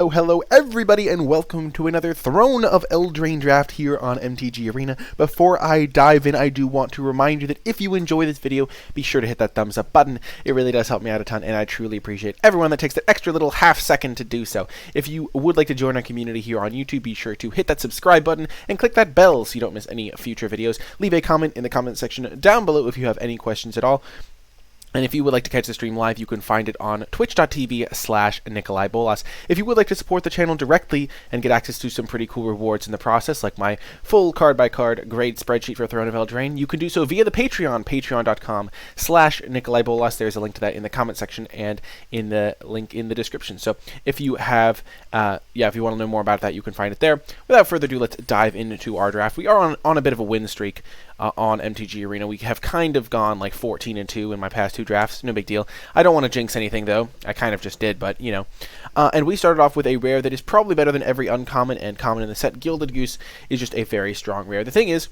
Oh, hello everybody, and welcome to another Throne of Eldraine draft here on MTG Arena. Before I dive in, I do want to remind you that if you enjoy this video, be sure to hit that thumbs up button. It really does help me out a ton, and I truly appreciate everyone that takes that extra little half second to do so. If you would like to join our community here on YouTube, be sure to hit that subscribe button and click that bell so you don't miss any future videos. Leave a comment in the comment section down below if you have any questions at all. And if you would like to catch the stream live, you can find it on twitch.tv/NicolaiBolas. If you would like to support the channel directly and get access to some pretty cool rewards in the process, like my full card-by-card grade spreadsheet for Throne of Eldraine, you can do so via the Patreon, patreon.com/NicolaiBolas. There's a link to that in the comment section and in the link in the description. So if you have, if you want to know more about that, you can find it there. Without further ado, let's dive into our draft. We are on a bit of a win streak on MTG Arena. We have kind of gone like 14-2 in my past two drafts. No big deal. I don't want to jinx anything though. I kind of just did, but you know. And we started off with a rare that is probably better than every uncommon and common in the set. Gilded Goose is just a very strong rare. The thing is,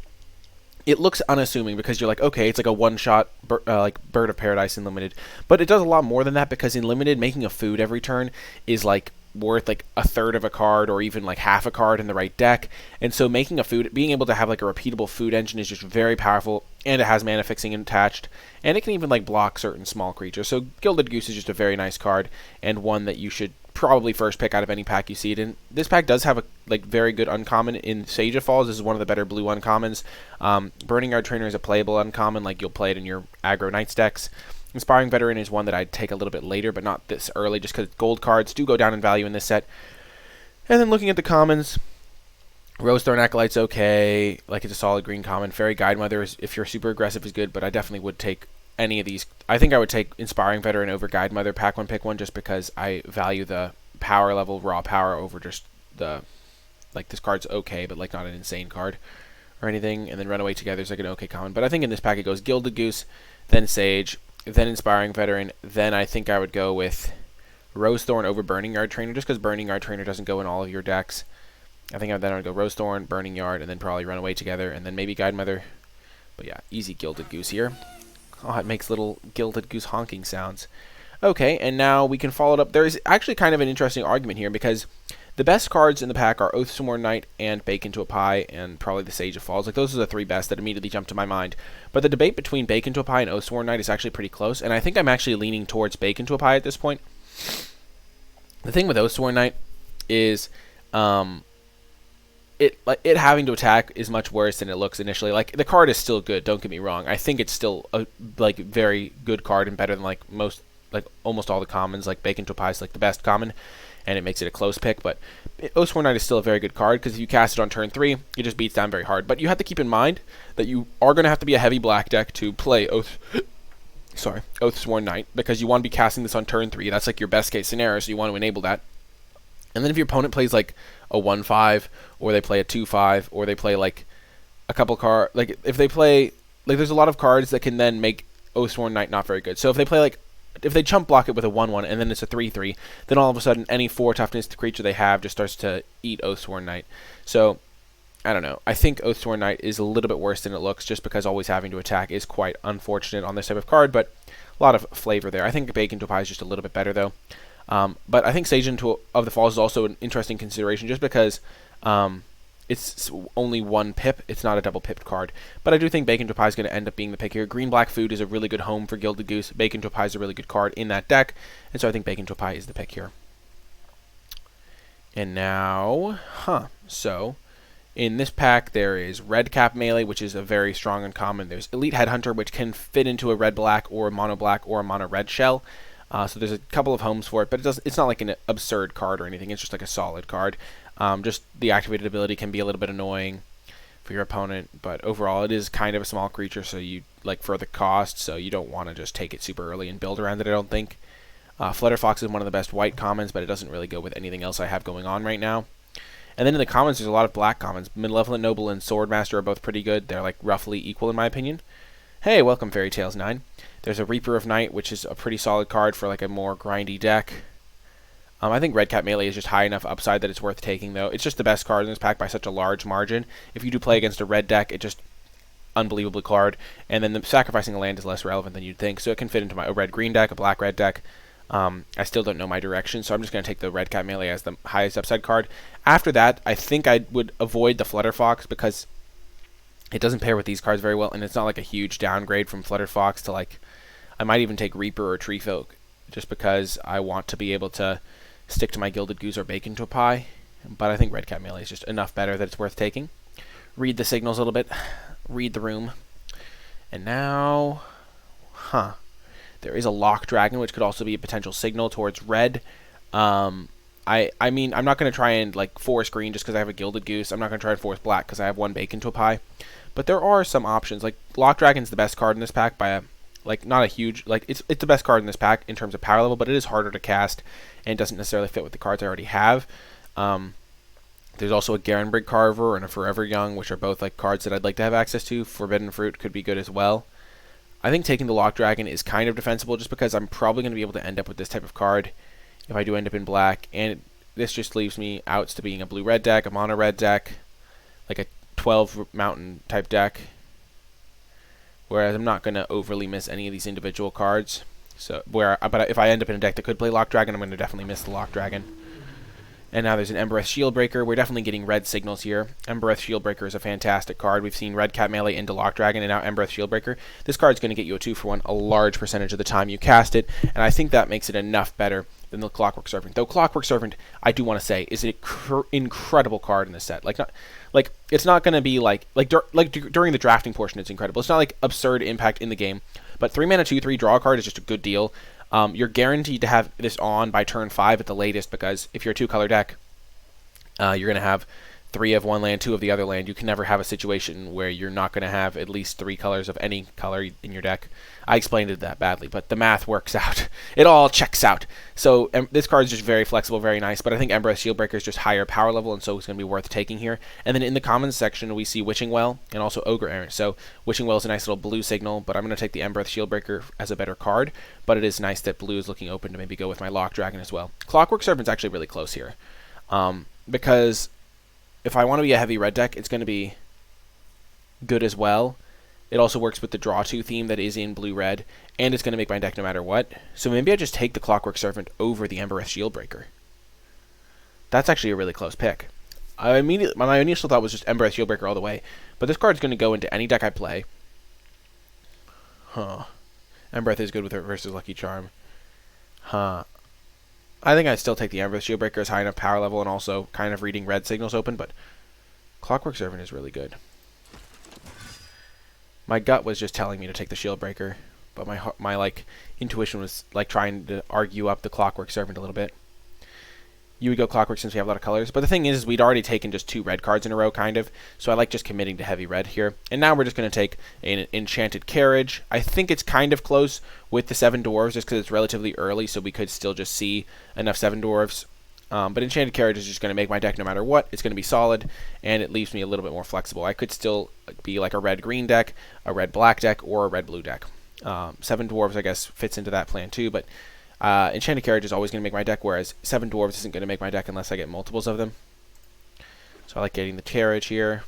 it looks unassuming because you're like, okay, it's like a one-shot like Bird of Paradise in Limited. But it does a lot more than that, because in Limited, making a food every turn is like worth like a third of a card or even like half a card in the right deck. And so making a food, being able to have like a repeatable food engine is just very powerful, and it has mana fixing attached, and it can even like block certain small creatures. So Gilded Goose is just a very nice card, and one that you should probably first pick out of any pack you see it in. This pack does have a like very good uncommon in Sage of Falls. This is one of the better blue uncommons. Burning Yard Trainer is a playable uncommon, like you'll play it in your aggro Knights decks. Inspiring Veteran is one that I'd take a little bit later, but not this early, just because gold cards do go down in value in this set. And then looking at the commons, Rosethorn Acolyte's okay, like it's a solid green common. Fairy Guidemother, if you're super aggressive, is good, but I definitely would take any of these. I think I would take Inspiring Veteran over Guidemother, pack one, pick one, just because I value the power level, raw power, over just the, like this card's okay, but like not an insane card or anything. And then Runaway Together is like an okay common. But I think in this pack it goes Gilded Goose, then Sage, then Inspiring Veteran, then I think I would go with Rosethorn over Burning Yard Trainer, just because Burning Yard Trainer doesn't go in all of your decks. I think then I would go Rosethorn, Burning Yard, and then probably Runaway Together, and then maybe Guidemother. But yeah, easy Gilded Goose here. Oh, it makes little Gilded Goose honking sounds. Okay, and now we can follow it up. There is actually kind of an interesting argument here, because the best cards in the pack are Oathsworn Knight and Bake Into a Pie, and probably the Sage of Falls. Like, those are the three best that immediately jump to my mind. But the debate between Bake Into a Pie and Oathsworn Knight is actually pretty close, and I think I'm actually leaning towards Bake Into a Pie at this point. The thing with Oathsworn Knight is it having to attack is much worse than it looks initially. Like, the card is still good, don't get me wrong. I think it's still a like very good card and better than like almost all the commons. Like Bake Into a Pie is like the best common, and it makes it a close pick. But Oathsworn Knight is still a very good card, because if you cast it on turn 3, it just beats down very hard. But you have to keep in mind that you are going to have to be a heavy black deck to play Oathsworn Knight, because you want to be casting this on turn 3. That's like your best case scenario, so you want to enable that. And then if your opponent plays like a 1/5, or they play a 2/5, or they play like a couple cards, like if they play, like there's a lot of cards that can then make Oathsworn Knight not very good. So if they play like, if they chump block it with a 1/1 and then it's a 3/3, then all of a sudden any 4 toughness creature they have just starts to eat Oathsworn Knight. So I don't know. I think Oathsworn Knight is a little bit worse than it looks, just because always having to attack is quite unfortunate on this type of card, but a lot of flavor there. I think Bake Into a Pie is just a little bit better though. But I think Sage of the Falls is also an interesting consideration, just because it's only one pip. It's not a double pipped card. But I do think Bake Into a Pie is going to end up being the pick here. Green-black food is a really good home for Gilded Goose. Bake Into a Pie is a really good card in that deck. And so I think Bake Into a Pie is the pick here. And now, so in this pack there is Red Cap Melee, which is a very strong uncommon. There's Elite Headhunter, which can fit into a red-black or a mono-black or a mono-red shell. So there's a couple of homes for it, but it's not like an absurd card or anything. It's just like a solid card. Just the activated ability can be a little bit annoying for your opponent, but overall it is kind of a small creature, so you like for the cost, so you don't want to just take it super early and build around it, I don't think. Flutterfox is one of the best white commons, but it doesn't really go with anything else I have going on right now. And then in the commons, there's a lot of black commons. Malevolent Noble and Swordmaster are both pretty good. They're like roughly equal in my opinion. Hey, welcome Fairy Tales 9. There's a Reaper of Night, which is a pretty solid card for like a more grindy deck. I think Red Cap Melee is just high enough upside that it's worth taking, though. It's just the best card in this pack by such a large margin. If you do play against a red deck, it just unbelievably card. And then the sacrificing a land is less relevant than you'd think, so it can fit into a red-green deck, a black-red deck, I still don't know my direction, so I'm just going to take the Red Cat Melee as the highest upside card. After that, I think I would avoid the Flutter Fox because it doesn't pair with these cards very well, and it's not like a huge downgrade from Flutter Fox to like, I might even take Reaper or Tree Folk just because I want to be able to stick to my Gilded Goose or Bacon to a Pie. But I think Red Cat Melee is just enough better that it's worth taking. Read the signals a little bit, read the room. And now, there is a Lock Dragon, which could also be a potential signal towards red. I mean, I'm not going to try and like force green just because I have a Gilded Goose. I'm not going to try and force black because I have one Bacon to a Pie. But there are some options. Like Lock Dragon's the best card in this pack by a not a huge it's the best card in this pack in terms of power level, but it is harder to cast and doesn't necessarily fit with the cards I already have. There's also a Garenbrig Carver and a Forever Young, which are both like cards that I'd like to have access to. Forbidden Fruit could be good as well. I think taking the Lock Dragon is kind of defensible just because I'm probably going to be able to end up with this type of card if I do end up in black, and this just leaves me outs to being a blue-red deck, a mono-red deck, like a 12 mountain type deck, whereas I'm not going to overly miss any of these individual cards. But if I end up in a deck that could play Lock Dragon, I'm going to definitely miss the Lock Dragon. And now there's an Embereth Shieldbreaker. We're definitely getting red signals here. Embereth Shieldbreaker is a fantastic card. We've seen Red Cat Melee into Lock Dragon and now Embereth Shieldbreaker. This card's going to get you a 2-for-1 a large percentage of the time you cast it, and I think that makes it enough better than the Clockwork Servant. Though Clockwork Servant, I do want to say, is an incredible card in this set. It's not going to be during the drafting portion, it's incredible. It's not like absurd impact in the game, but 3 mana 2/3 draw a card is just a good deal. You're guaranteed to have this on by turn 5 at the latest, because if you're a 2-color deck, you're going to have 3 of one land, 2 of the other land. You can never have a situation where you're not going to have at least 3 colors of any color in your deck. I explained it that badly, but the math works out. It all checks out. So this card is just very flexible, very nice, but I think Embereth Shieldbreaker is just higher power level, and so it's going to be worth taking here. And then in the commons section, we see Witching Well and also Ogre Errant. So Witching Well is a nice little blue signal, but I'm going to take the Embereth Shieldbreaker as a better card, but it is nice that blue is looking open to maybe go with my Lock Dragon as well. Clockwork Serpent's actually really close here, because if I want to be a heavy red deck, it's going to be good as well. It also works with the Draw 2 theme that is in blue-red, and it's going to make my deck no matter what. So maybe I just take the Clockwork Servant over the Embereth Shieldbreaker. That's actually a really close pick. My initial thought was just Embereth Shieldbreaker all the way, but this card's going to go into any deck I play. Embereth is good with it versus Lucky Charm. I think I'd still take the Embereth Shieldbreaker as high enough power level and also kind of reading red signals open, but Clockwork Servant is really good. My gut was just telling me to take the Shieldbreaker, but my intuition was trying to argue up the Clockwork Servant a little bit. You would go Clockwork since we have a lot of colors, but the thing is we'd already taken just 2 red cards in a row, kind of, so I like just committing to heavy red here. And now we're just going to take an Enchanted Carriage. I think it's kind of close with the 7 Dwarves just because it's relatively early, so we could still just see enough 7 Dwarves. But Enchanted Carriage is just going to make my deck no matter what. It's going to be solid, and it leaves me a little bit more flexible. I could still be like a red-green deck, a red-black deck, or a red-blue deck. 7 Dwarves, I guess, fits into that plan too, but Enchanted Carriage is always going to make my deck, whereas 7 Dwarves isn't going to make my deck unless I get multiples of them. So I like getting the Carriage here.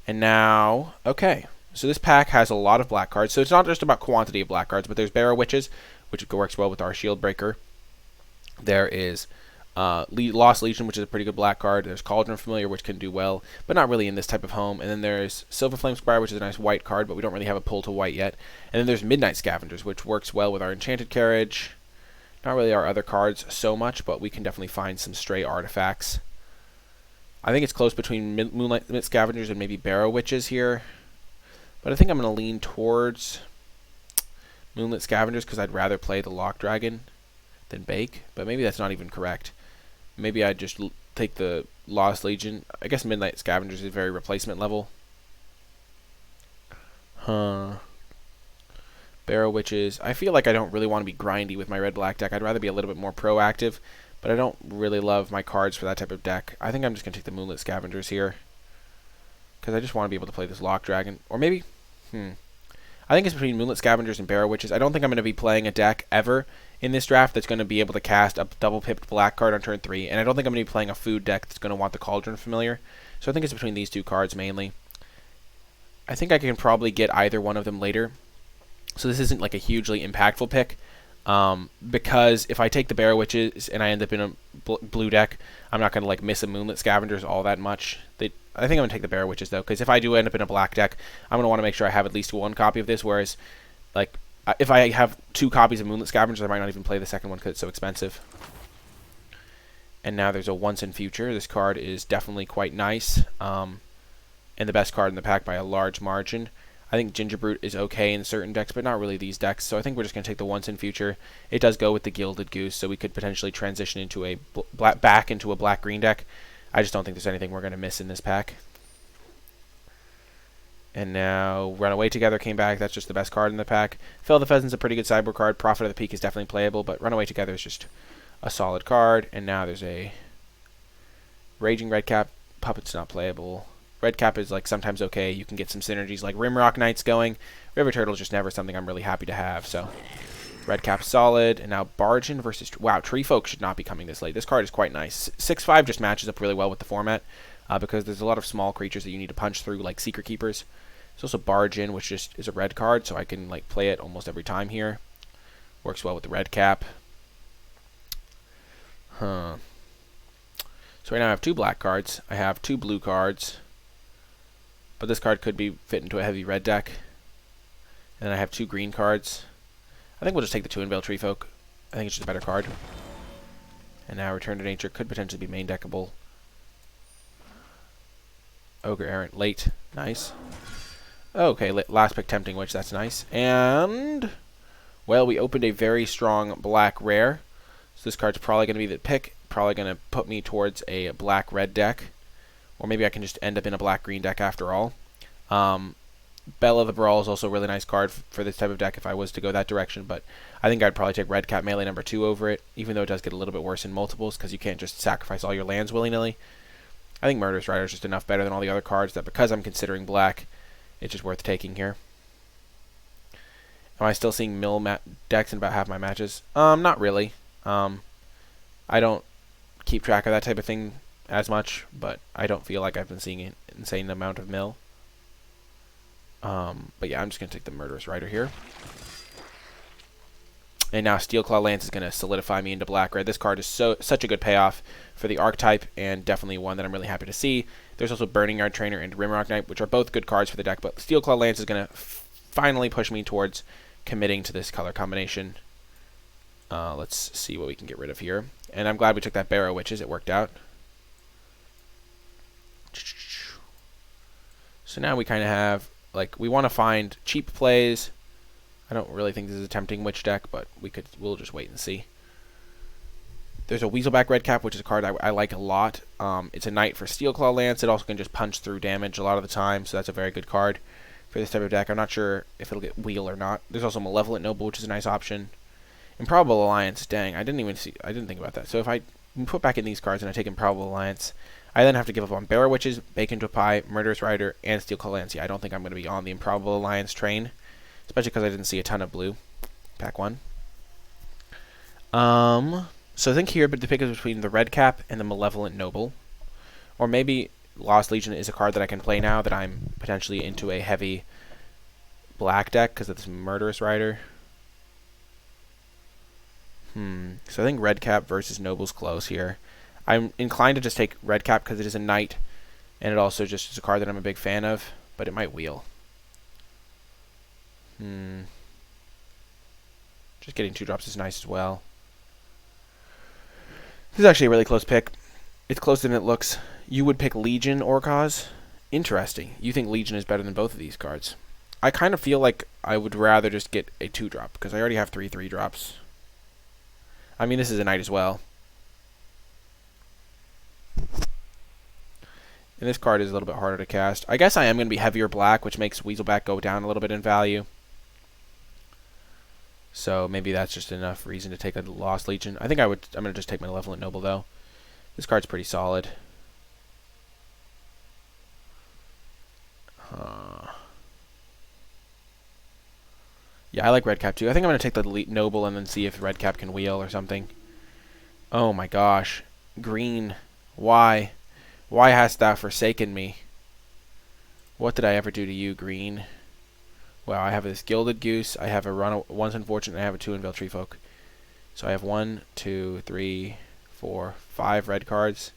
And now, okay, so this pack has a lot of black cards. So it's not just about quantity of black cards, but there's Barrow Witches, which works well with our Shieldbreaker. There is Lost Legion, which is a pretty good black card. There's Cauldron Familiar, which can do well, but not really in this type of home. And then there's Silver Flame Squire, which is a nice white card, but we don't really have a pull to white yet. And then there's Midnight Scavengers, which works well with our Enchanted Carriage. Not really our other cards so much, but we can definitely find some stray artifacts. I think it's close between Moonlight Scavengers and maybe Barrow Witches here. But I think I'm going to lean towards Moonlit Scavengers because I'd rather play the Lock Dragon than Bake, but maybe that's not even correct. Maybe I'd just take the Lost Legion. I guess Midnight Scavengers is very replacement level. Barrow Witches. I feel like I don't really want to be grindy with my red-black deck. I'd rather be a little bit more proactive, but I don't really love my cards for that type of deck. I think I'm just going to take the Moonlit Scavengers here because I just want to be able to play this Lock Dragon. Or maybe, I think it's between Moonlit Scavengers and Barrow Witches. I don't think I'm going to be playing a deck ever in this draft that's going to be able to cast a double-pipped black card on turn 3, and I don't think I'm going to be playing a food deck that's going to want the Cauldron Familiar. So I think it's between these 2 cards mainly. I think I can probably get either one of them later. So this isn't like a hugely impactful pick. Because if I take the Barrow Witches and I end up in a blue deck, I'm not going to like miss a Moonlit Scavengers all that much. I think I'm going to take the Barrow Witches though, because if I do end up in a black deck, I'm going to want to make sure I have at least one copy of this, whereas like if I have 2 copies of Moonlit Scavengers, I might not even play the second one because it's so expensive. And now there's a Once in Future. This card is definitely quite nice, and the best card in the pack by a large margin. I think Gingerbrute is okay in certain decks, but not really these decks. So I think we're just going to take the Once in Future. It does go with the Gilded Goose, so we could potentially transition into a back into a black-green deck. I just don't think there's anything we're going to miss in this pack. And now Runaway Together came back. That's just the best card in the pack. Phil the Pheasant's a pretty good sideboard card. Prophet of the Peak is definitely playable, but Runaway Together is just a solid card. And now there's a Raging Redcap. Puppet's not playable. Redcap is like sometimes okay. You can get some synergies like Rimrock Knights going. River Turtle's just never something I'm really happy to have. So Redcap's solid. And now Bargain versus... Wow, Tree Folk should not be coming this late. This card is quite nice. 6/5 just matches up really well with the format because there's a lot of small creatures that you need to punch through like Secret Keepers. There's also Bargain, which just is a red card, so I can like play it almost every time here. Works well with the Redcap. So right now I have 2 black cards. I have 2 blue cards. But this card could be fit into a heavy red deck. And then I have 2 green cards. I think we'll just take the Twin Veil Tree Folk. I think it's just a better card. And now Return to Nature could potentially be main deckable. Ogre Errant late. Nice. Okay, last pick Tempting Witch. That's nice. And... well, we opened a very strong black rare. So this card's probably going to be the pick. Probably going to put me towards a black-red deck. Or maybe I can just end up in a black-green deck after all. Bella the Brawl is also a really nice card for this type of deck if I was to go that direction. But I think I'd probably take Redcap Melee number 2 over it. Even though it does get a little bit worse in multiples because you can't just sacrifice all your lands willy-nilly. I think Murderous Rider is just enough better than all the other cards that because I'm considering black, it's just worth taking here. Am I still seeing mill decks in about half my matches? Not really. I don't keep track of that type of thing as much, but I don't feel like I've been seeing an insane amount of mill. But yeah, I'm just going to take the Murderous Rider here. And now Steelclaw Lance is going to solidify me into black-red. This card is such a good payoff for the archetype, and definitely one that I'm really happy to see. There's also Burning Yard Trainer and Rimrock Knight, which are both good cards for the deck, but Steelclaw Lance is going to finally push me towards committing to this color combination. Let's see what we can get rid of here. And I'm glad we took that Barrow Witches. It worked out. So now we kind of have, like, we want to find cheap plays. I don't really think this is a Tempting Witch deck, but we'll just wait and see. There's a Weaselback Redcap, which is a card I like a lot. It's a Knight for Steelclaw Lance. It also can just punch through damage a lot of the time, so that's a very good card for this type of deck. I'm not sure if it'll get Wheel or not. There's also Malevolent Noble, which is a nice option. Improbable Alliance, dang, I didn't think about that. So if I put back in these cards and I take Improbable Alliance, I then have to give up on Barrow Witches, Bacon to Pie, Murderous Rider, and Steelclaw Lance. Yeah, I don't think I'm going to be on the Improbable Alliance train, especially because I didn't see a ton of blue. Pack 1. So I think here, but the pick is between the Redcap and the Malevolent Noble. Or maybe Lost Legion is a card that I can play now that I'm potentially into a heavy black deck because of this Murderous Rider. So I think Redcap versus Noble's close here. I'm inclined to just take Redcap because it is a Knight, and it also just is a card that I'm a big fan of, but it might wheel. Just getting 2 drops is nice as well. This is actually a really close pick. It's closer than it looks. You would pick Legion Orcaz. Interesting. You think Legion is better than both of these cards. I kind of feel like I would rather just get a 2-drop because I already have 3 3-drops. I mean, this is a Knight as well. And this card is a little bit harder to cast. I guess I am going to be heavier black, which makes Weaselback go down a little bit in value. So maybe that's just enough reason to take a Lost Legion. I'm going to just take Malevolent Noble, though. This card's pretty solid. Yeah, I like Redcap, too. I think I'm going to take the Noble and then see if Redcap can wheel or something. Oh, my gosh. Green. Why? Why hast thou forsaken me? What did I ever do to you, Green? Wow, I have this Gilded Goose, I have a Once Unfortunate, and I have a 2 Veil Tree Folk. So I have 1, 2, 3, 4, 5 red cards,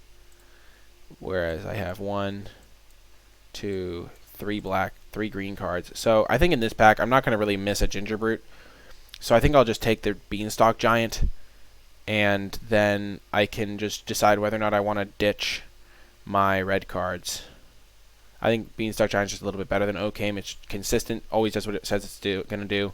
whereas I have 1, 2, 3 black, 3 green cards. So I think in this pack, I'm not going to really miss a Ginger Brute. So I think I'll just take the Beanstalk Giant, and then I can just decide whether or not I want to ditch my red cards. I think Beanstalk Giant is just a little bit better than Okame. It's consistent, always does what it says it's going to do.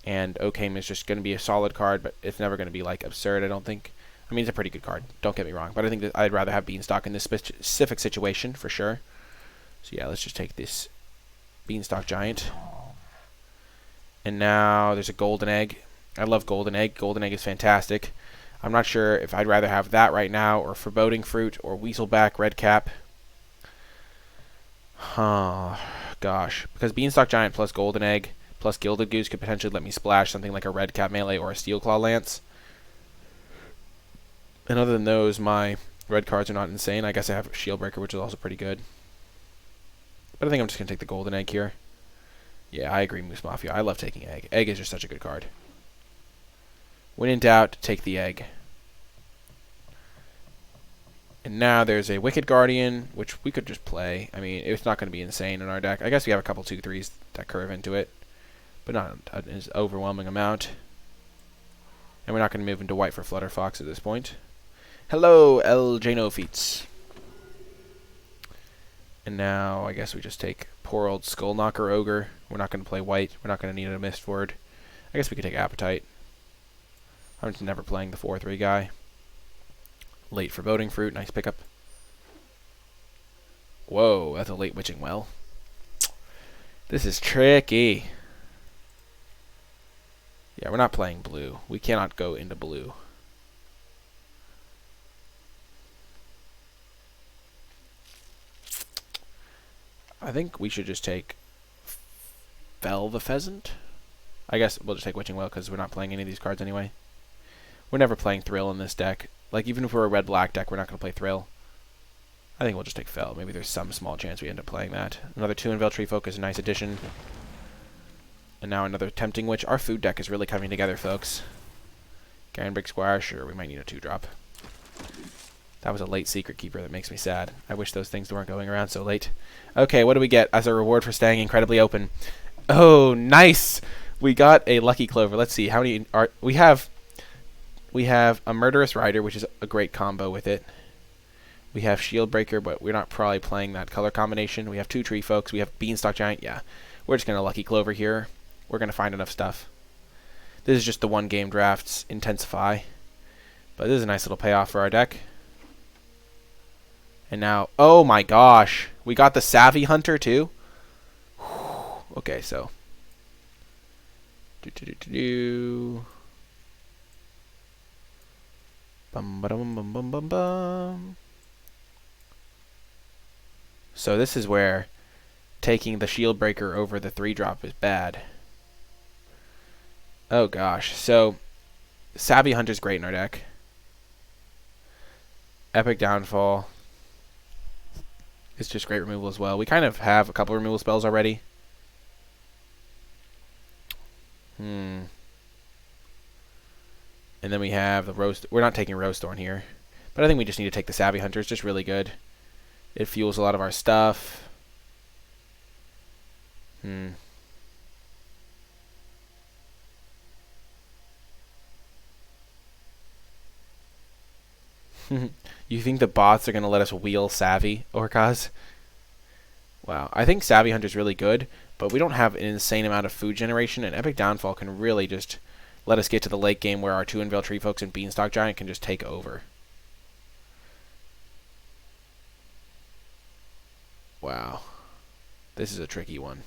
And Okame is just going to be a solid card, but it's never going to be like absurd, I don't think. I mean, it's a pretty good card, don't get me wrong. But I think that I'd rather have Beanstalk in this specific situation, for sure. So yeah, let's just take this Beanstalk Giant. And now there's a Golden Egg. I love Golden Egg. Golden Egg is fantastic. I'm not sure if I'd rather have that right now, or Foreboding Fruit, or Weaselback Red Cap. Oh, gosh. Because Beanstalk Giant plus Golden Egg plus Gilded Goose could potentially let me splash something like a Red Cap Melee or a Steel Claw Lance. And other than those, my red cards are not insane. I guess I have Shieldbreaker, which is also pretty good. But I think I'm just going to take the Golden Egg here. Yeah, I agree, Moose Mafia. I love taking Egg. Egg is just such a good card. When in doubt, take the Egg. And now there's a Wicked Guardian, which we could just play. I mean, it's not going to be insane in our deck. I guess we have a couple 2/3s that curve into it, but not an overwhelming amount. And we're not going to move into white for Flutterfox at this point. Hello, Eldraine Feats. And now I guess we just take poor old Skullknocker Ogre. We're not going to play white. We're not going to need a Mistward. I guess we could take Appetite. I'm just never playing the 4/3 guy. Late Foreboding Fruit, nice pickup. Whoa, that's a late Witching Well. This is tricky. Yeah, we're not playing blue. We cannot go into blue. I think we should just take Fell the Pheasant. I guess we'll just take Witching Well because we're not playing any of these cards anyway. We're never playing Thrill in this deck. Like, even if we're a red-black deck, we're not going to play Thrill. I think we'll just take Fell. Maybe there's some small chance we end up playing that. Another 2 in Veltree Folk is a nice addition. And now another Tempting Witch. Our food deck is really coming together, folks. Garenbrig Squire, sure, we might need a 2-drop. That was a late Secret Keeper that makes me sad. I wish those things weren't going around so late. Okay, what do we get as a reward for staying incredibly open? Oh, nice! We got a Lucky Clover. Let's see, how many are... We have a Murderous Rider, which is a great combo with it. We have Shieldbreaker, but we're not probably playing that color combination. We have 2 Tree Folks. We have Beanstalk Giant. Yeah, we're just going to Lucky Clover here. We're going to find enough stuff. This is just the 1-game drafts intensify. But this is a nice little payoff for our deck. And now, oh my gosh, we got the Savvy Hunter too? Okay, so. Bum, ba-dum, bum, bum, bum, bum. So this is where taking the Shieldbreaker over the 3-drop is bad. Oh gosh, so Savvy Hunter's great in our deck. Epic Downfall is just great removal as well. We kind of have a couple removal spells already. And then we have the Roast. We're not taking Rose Thorn here. But I think we just need to take the Savvy Hunter. It's just really good. It fuels a lot of our stuff. You think the bots are going to let us wheel Savvy, Orcaz? Wow. I think Savvy Hunter's really good, but we don't have an insane amount of food generation, and Epic Downfall can really just let us get to the late game where our 2 in Veltree Folks and Beanstalk Giant can just take over. Wow. This is a tricky one.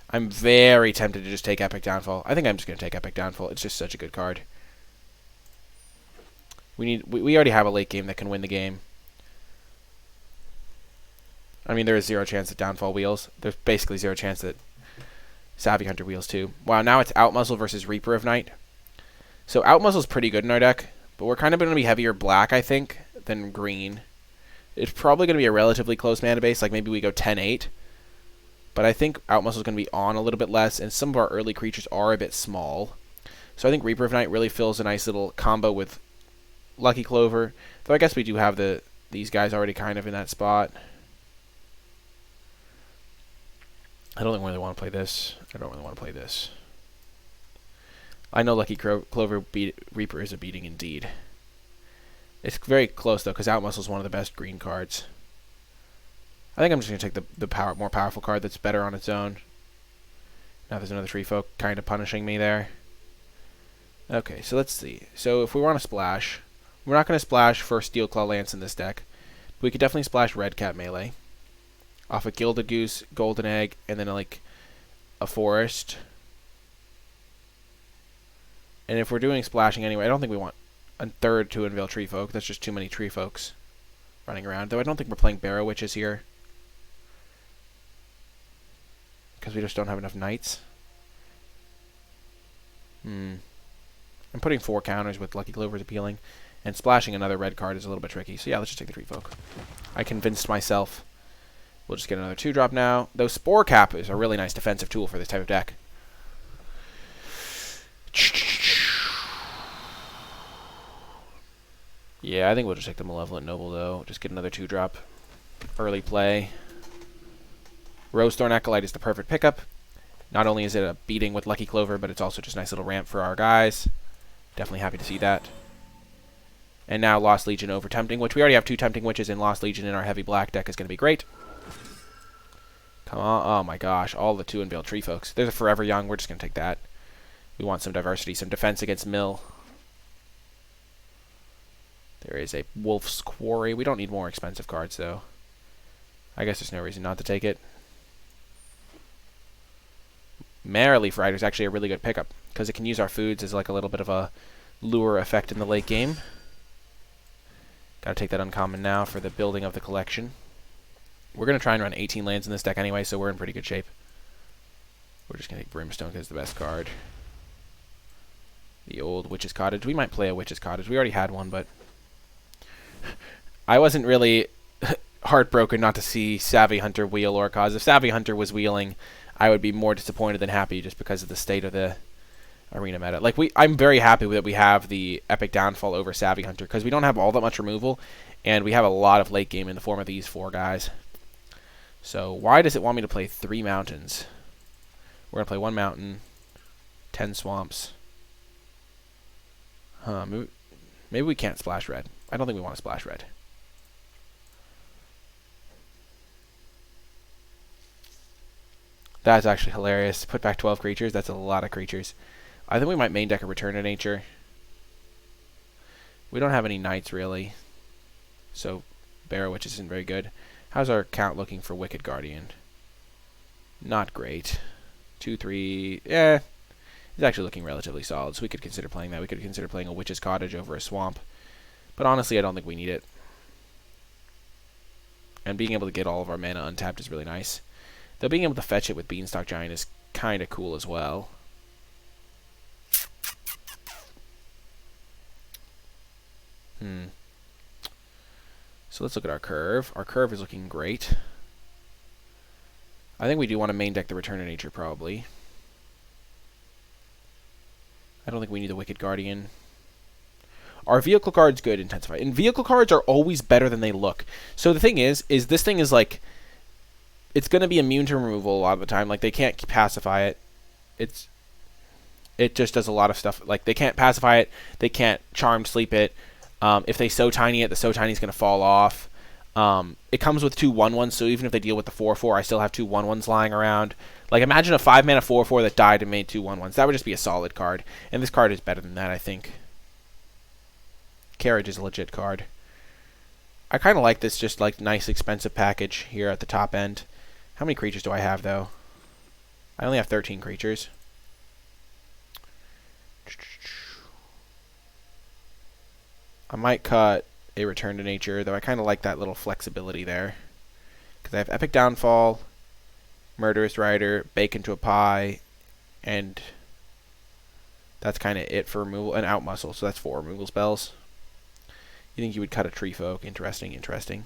I'm very tempted to just take Epic Downfall. I think I'm just going to take Epic Downfall. It's just such a good card. We already have a late game that can win the game. I mean, there is 0 chance that Downfall wheels. There's basically 0 chance that Savvy Hunter wheels too. Wow, now it's Outmuscle versus Reaper of Night. So Outmuscle's pretty good in our deck, but we're kind of going to be heavier black, I think, than green. It's probably going to be a relatively close mana base, like maybe we go 10-8. But I think Outmuscle's going to be on a little bit less, and some of our early creatures are a bit small. So I think Reaper of Night really fills a nice little combo with Lucky Clover. Though I guess we do have these guys already kind of in that spot. I don't really want to play this. I don't really want to play this. I know Lucky Clover Reaper is a beating indeed. It's very close, though, because Outmuscle is one of the best green cards. I think I'm just going to take the more powerful card that's better on its own. Now there's another Tree Folk kind of punishing me there. Okay, so let's see. So if we want to splash, we're not going to splash for Steel Claw Lance in this deck. But we could definitely splash Red Cat Melee off a Gilded Goose, Golden Egg, and then like a Forest. And if we're doing splashing anyway, I don't think we want a third to Unveil Tree Folk. That's just too many Tree Folks running around. Though I don't think we're playing Barrow Witches here, because we just don't have enough Knights. I'm putting 4 counters with Lucky Clover is appealing, and splashing another red card is a little bit tricky. So yeah, let's just take the Tree Folk. I convinced myself. We'll just get another 2-drop now. Though Spore Cap is a really nice defensive tool for this type of deck. Yeah, I think we'll just take the Malevolent Noble, though. Just get another 2-drop. Early play. Rosethorn Acolyte is the perfect pickup. Not only is it a beating with Lucky Clover, but it's also just a nice little ramp for our guys. Definitely happy to see that. And now Lost Legion over Tempting Witch. We already have 2 Tempting Witches, and Lost Legion in our heavy black deck is going to be great. Come on. Oh my gosh. All the 2 Unveiled Tree Folks. There's a Forever Young. We're just going to take that. We want some diversity, some defense against Mill. There is a Wolf's Quarry. We don't need more expensive cards, though. I guess there's no reason not to take it. Marrowleaf Rider is actually a really good pickup, because it can use our foods as like a little bit of a lure effect in the late game. Gotta take that uncommon now for the building of the collection. We're going to try and run 18 lands in this deck anyway, so we're in pretty good shape. We're just going to take Brimstone because it's the best card. The old Witch's Cottage. We might play a Witch's Cottage. We already had one, but I wasn't really heartbroken not to see Savvy Hunter wheel or cause. If Savvy Hunter was wheeling, I would be more disappointed than happy just because of the state of the arena meta. Like I'm very happy that we have the Epic Downfall over Savvy Hunter because we don't have all that much removal, and we have a lot of late game in the form of these 4 guys. So why does it want me to play 3 mountains? We're going to play 1 mountain, 10 swamps. Maybe we can't splash red. I don't think we want to splash red. That's actually hilarious. Put back 12 creatures. That's a lot of creatures. I think we might main deck a Return to Nature. We don't have any Knights, really. So Barrow Witch isn't very good. How's our count looking for Wicked Guardian? Not great. 2, 3. Yeah. It's actually looking relatively solid, so we could consider playing that. We could consider playing a Witch's Cottage over a Swamp. But honestly, I don't think we need it. And being able to get all of our mana untapped is really nice. Though being able to fetch it with Beanstalk Giant is kind of cool as well. So let's look at our curve. Our curve is looking great. I think we do want to main deck the Return to Nature, probably. I don't think we need the Wicked Guardian. Our vehicle card's good, Intensify. And vehicle cards are always better than they look. So the thing is this thing is like, it's going to be immune to removal a lot of the time. Like, they can't pacify it. It just does a lot of stuff. Like, they can't pacify it. They can't Charmed Sleep it. If they So Tiny it, the So Tiny is going to fall off. It comes with 2 1/1s, so even if they deal with the 4/4, I still have 2 1/1s lying around. Like, imagine a 5-mana 4/4 that died and made 2 1/1s. That would just be a solid card. And this card is better than that, I think. Carriage is a legit card. I kind of like this just, like, nice, expensive package here at the top end. How many creatures do I have, though? I only have 13 creatures. I might cut a Return to Nature, though I kind of like that little flexibility there. Because I have Epic Downfall, Murderous Rider, Bake into a Pie, and that's kind of it for removal. And Outmuscle, so that's 4 removal spells. You think you would cut a Tree Folk? Interesting, interesting.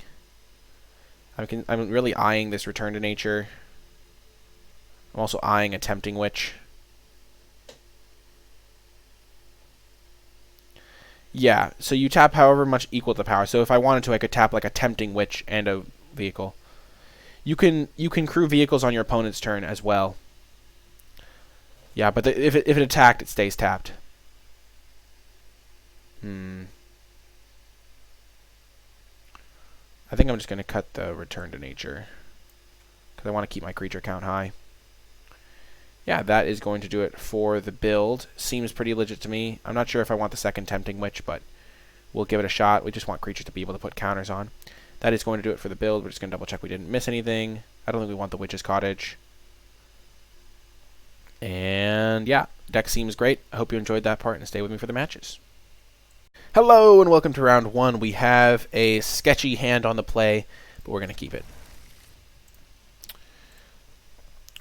I'm really eyeing this Return to Nature. I'm also eyeing a Tempting Witch. Yeah, so you tap however much equal the power. So if I wanted to, I could tap like a Tempting Witch and a vehicle. You can crew vehicles on your opponent's turn as well. Yeah, but if it attacked, it stays tapped. I think I'm just going to cut the Return to Nature, because I want to keep my creature count high. Yeah, that is going to do it for the build. Seems pretty legit to me. I'm not sure if I want the second Tempting Witch, but we'll give it a shot. We just want creatures to be able to put counters on. That is going to do it for the build. We're just going to double check we didn't miss anything. I don't think we want the Witch's Cottage. And yeah, deck seems great. I hope you enjoyed that part and stay with me for the matches. Hello and welcome to round 1. We have a sketchy hand on the play, but we're going to keep it.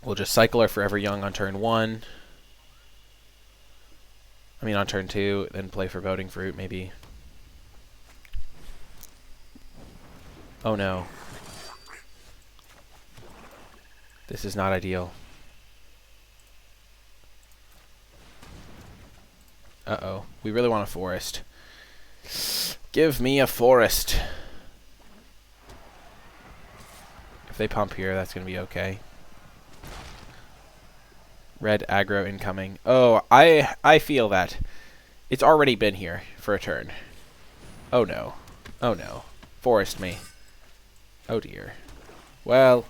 We'll just cycle our Forever Young on turn 1. I mean on turn 2, then play Foreboding Fruit maybe. Oh no. This is not ideal. Uh-oh. We really want a forest. Give me a forest. If they pump here, that's going to be okay. Red aggro incoming. Oh, I feel that. It's already been here for a turn. Oh no. Oh no. Forest me. Oh dear. Well,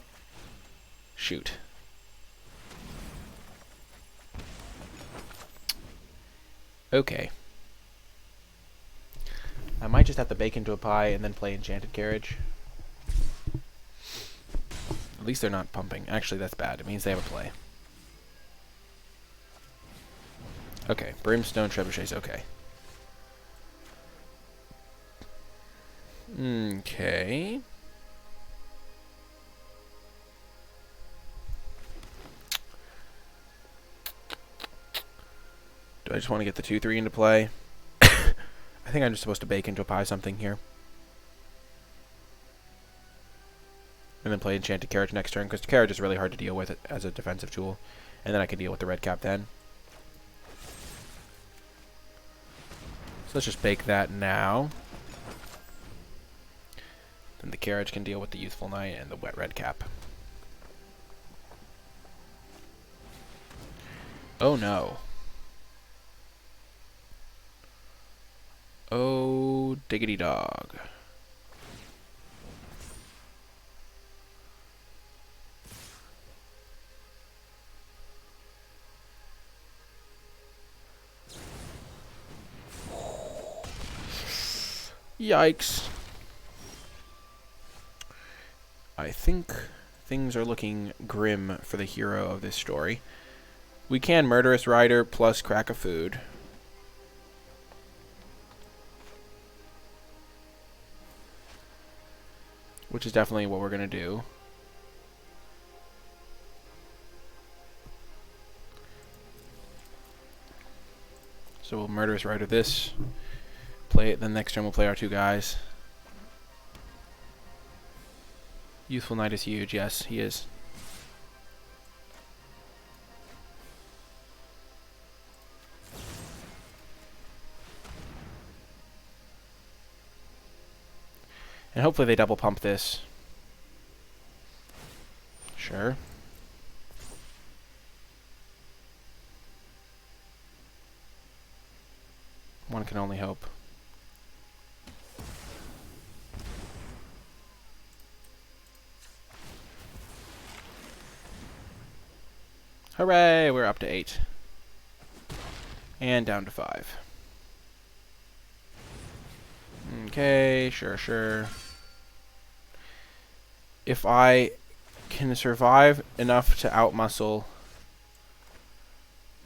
shoot. Okay. I might just have to bake into a pie and then play Enchanted Carriage. At least they're not pumping. Actually, that's bad. It means they have a play. Okay, Brimstone Trebuchet's okay. Okay. Do I just want to get the 2/3 into play? I think I'm just supposed to bake into a pie something here. And then play Enchanted Carriage next turn, because Carriage is really hard to deal with as a defensive tool. And then I can deal with the red cap then. So let's just bake that now. Then the Carriage can deal with the Youthful Knight and the wet red cap. Oh no. Oh, diggity dog. Yikes. I think things are looking grim for the hero of this story. We can Murderous Rider plus Crack of Food. Which is definitely what we're going to do. So we'll Murderous Rider this. Play it, then next turn we'll play our 2 guys. Youthful Knight is huge, yes, he is. And hopefully they double pump this. Sure. One can only hope. Hooray! We're up to 8. And down to 5. Okay, sure. If I can survive enough to outmuscle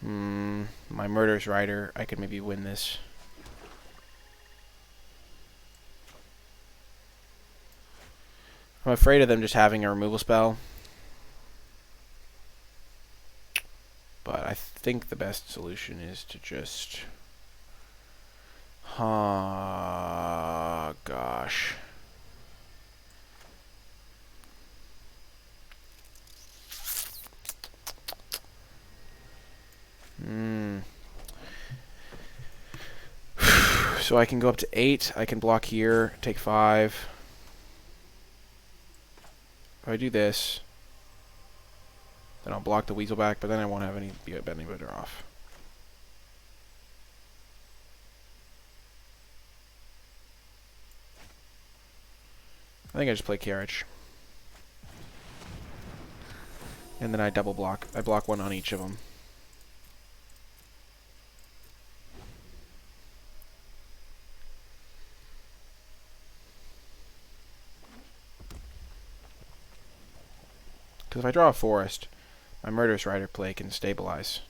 my Murderous Rider, I could maybe win this. I'm afraid of them just having a removal spell. But I think the best solution is to just... Oh, gosh. So I can go up to 8. I can block here, take 5. If I do this, then I'll block the weasel back, but then I won't have any better off. I think I just play carriage. And then I double block. I block 1 on each of them. Because if I draw a forest, my Murderous Rider play can stabilize.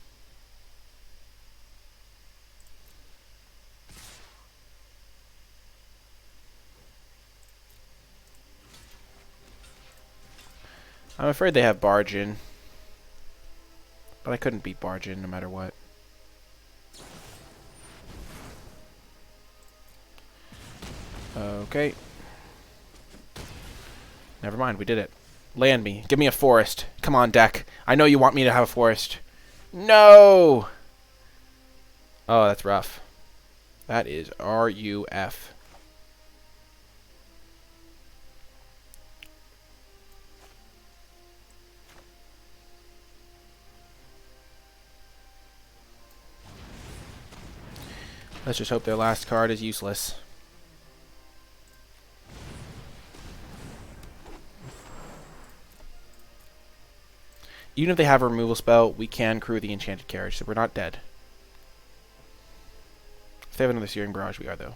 I'm afraid they have Barge in. But I couldn't beat Barge in no matter what. Okay. Never mind, we did it. Land me. Give me a forest. Come on, deck. I know you want me to have a forest. No! Oh, that's rough. That is RUF. Let's just hope their last card is useless. Even if they have a removal spell, we can crew the Enchanted Carriage, so we're not dead. If they have another Searing Barrage, we are, though.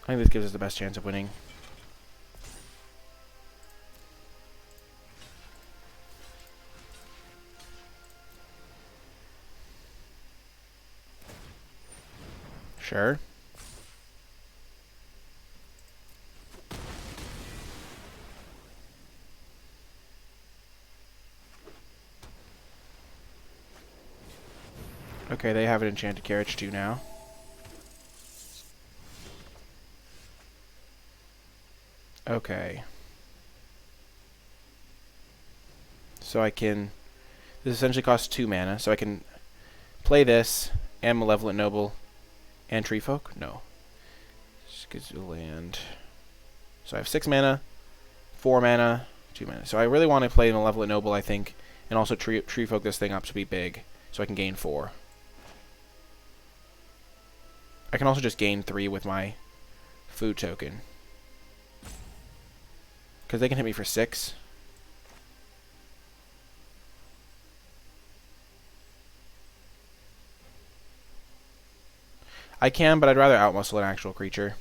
I think this gives us the best chance of winning. Sure. Okay, they have an Enchanted Carriage too now. Okay. So I can... This essentially costs 2 mana, so I can play this, and Malevolent Noble, and Tree Folk? No. Just gives you land. So I have 6 mana, 4 mana, 2 mana. So I really want to play Malevolent Noble, I think, and also Tree Folk this thing up to be big, so I can gain 4. I can also just gain 3 with my food token. Because they can hit me for 6. I can, but I'd rather outmuscle an actual creature.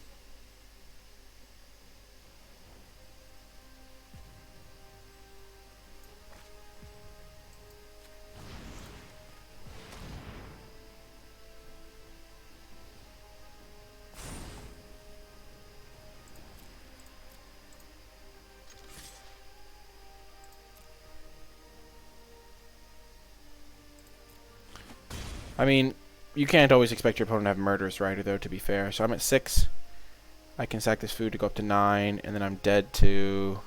I mean, you can't always expect your opponent to have Murderous Rider, though, to be fair. So I'm at 6. I can sack this food to go up to 9, and then I'm dead to...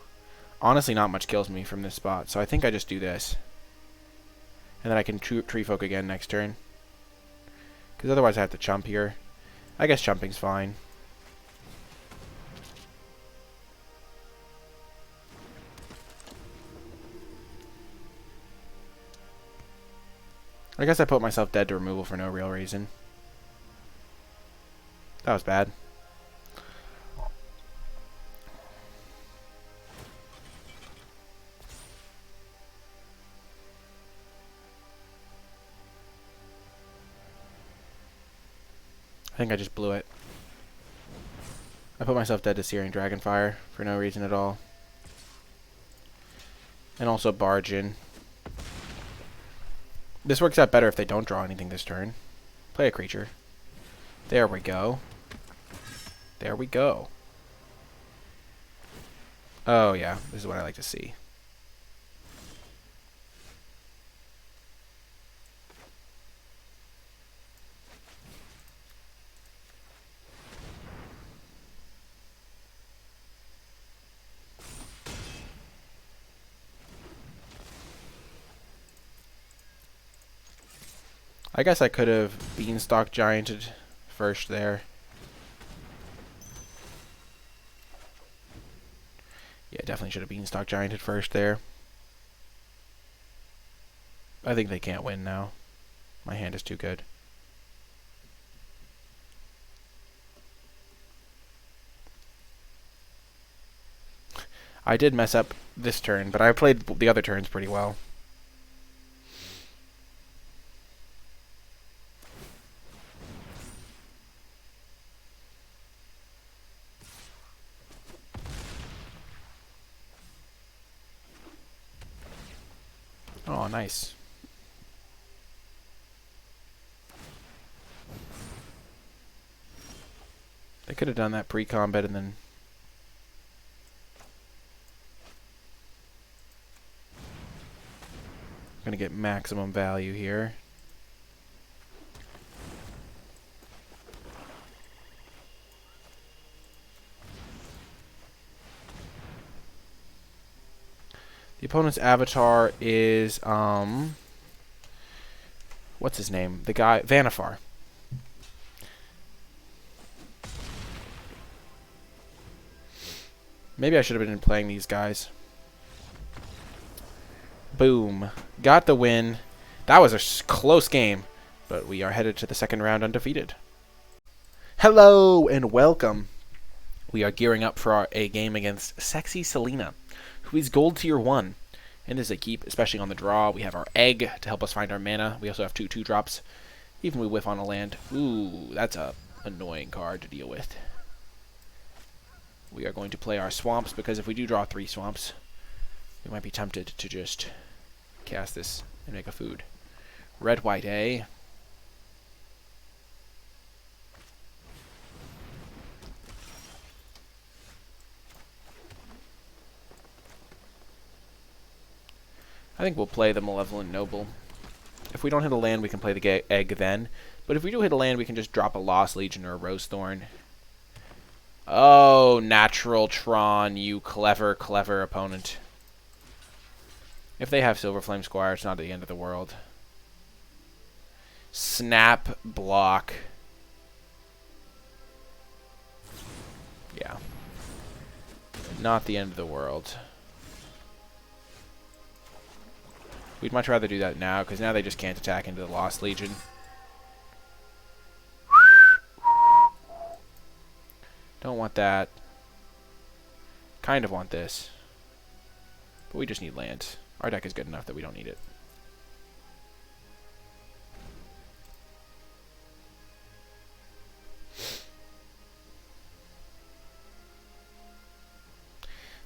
Honestly, not much kills me from this spot, so I think I just do this. And then I can Tree Folk again next turn. Because otherwise I have to chump here. I guess chumping's fine. I guess I put myself dead to removal for no real reason. That was bad. I think I just blew it. I put myself dead to Searing Dragonfire for no reason at all. And also barge in. This works out better if they don't draw anything this turn. Play a creature. There we go. There we go. Oh yeah, this is what I like to see. I guess I could have Beanstalk Gianted first there. Yeah, definitely should have Beanstalk Gianted first there. I think they can't win now. My hand is too good. I did mess up this turn, but I played the other turns pretty well. Oh, nice. They could have done that pre-combat and then... I'm going to get maximum value here. The opponent's avatar is, what's his name? The guy, Vannifar. Maybe I should have been playing these guys. Boom. Got the win. That was a close game, but we are headed to the second round undefeated. Hello and welcome. We are gearing up for a game against Sexy Selena, who is gold tier 1. And this is a keep, especially on the draw. We have our egg to help us find our mana. We also have 2 2-drops. Even we whiff on a land. Ooh, that's a annoying card to deal with. We are going to play our swamps, because if we do draw 3 swamps, we might be tempted to just cast this and make a food. Red, white, A. I think we'll play the Malevolent Noble. If we don't hit a land, we can play the egg then. But if we do hit a land, we can just drop a Lost Legion or a Rose Thorn. Oh, Natural Tron, you clever, clever opponent. If they have Silver Flame Squire, it's not the end of the world. Snap, block. Yeah. Not the end of the world. We'd much rather do that now, because now they just can't attack into the Lost Legion. Don't want that. Kind of want this. But we just need lands. Our deck is good enough that we don't need it.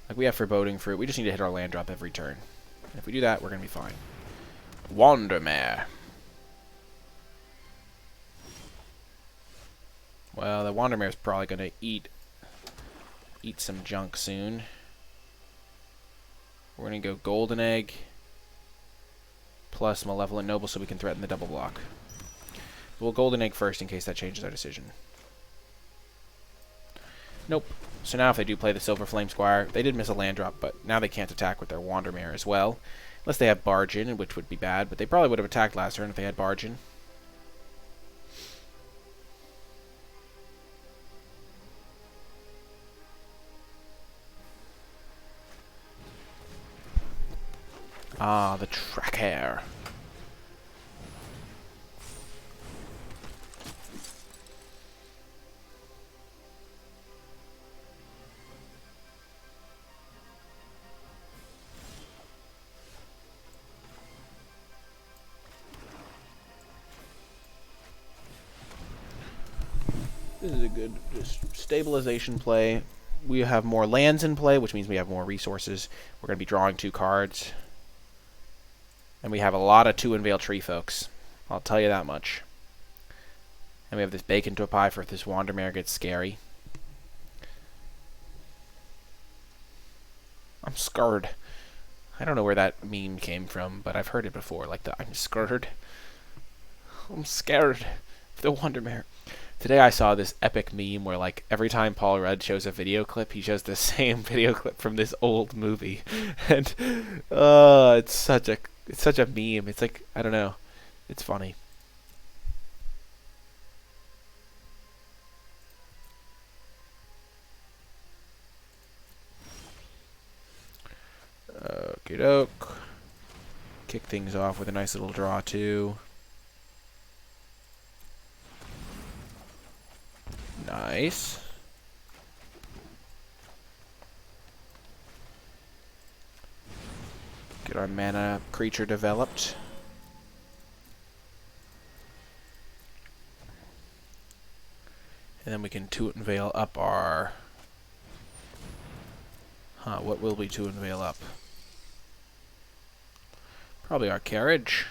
Like we have Foreboding Fruit. We just need to hit our land drop every turn. And if we do that, we're going to be fine. Wandermare. Well, the Wandermare is probably going to eat some junk soon. We're going to go Golden Egg plus Malevolent Noble so we can threaten the double block. We'll Golden Egg first in case that changes our decision. Nope. So now if they do play the Silver Flame Squire, they did miss a land drop, but now they can't attack with their Wandermare as well. Unless they have Barge in, which would be bad, but they probably would have attacked last turn if they had Barge in. Ah, the Tracker. This is a good just stabilization play. We have more lands in play, which means we have more resources. We're going to be drawing 2 cards. And we have a lot of 2 Unveiled Tree folks. I'll tell you that much. And we have this Bacon to a Pie for if this Wandermare gets scary. I'm scared. I don't know where that meme came from, but I've heard it before. Like the I'm scared. I'm scared of the Wandermare. Today I saw this epic meme where like every time Paul Rudd shows a video clip, he shows the same video clip from this old movie. And it's such a meme. It's like, I don't know. It's funny. Okie doke. Kick things off with a nice little draw, too. Nice. Get our mana creature developed. And then we can Toot and Veil up our... what will we Toot and Veil up? Probably our Carriage.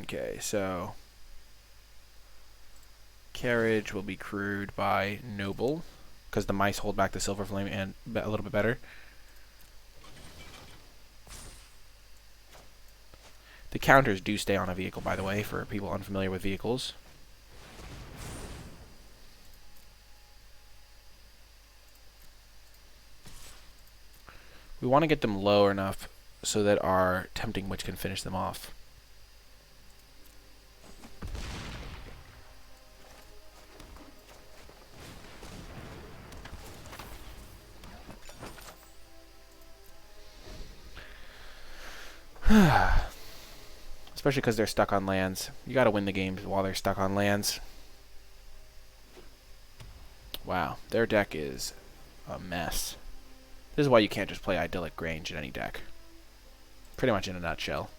Okay, so... Carriage will be crewed by Noble, because the mice hold back the Silver Flame and a little bit better. The counters do stay on a vehicle, by the way, for people unfamiliar with vehicles. We want to get them low enough so that our Tempting Witch can finish them off. Especially because they're stuck on lands. You gotta win the games while they're stuck on lands. Wow, their deck is a mess. This is why you can't just play Idyllic Grange in any deck. Pretty much in a nutshell.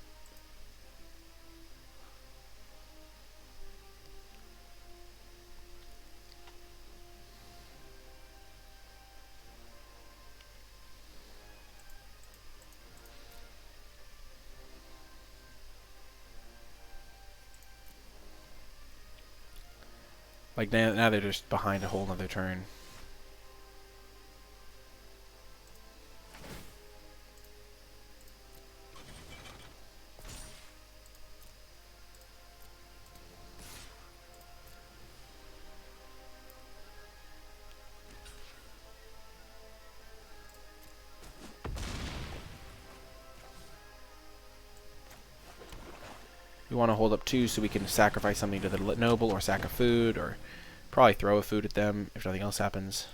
Like, now they're just behind a whole nother turn. We want to hold up 2 so we can sacrifice something to the Noble, or sack a food, or probably throw a food at them if nothing else happens.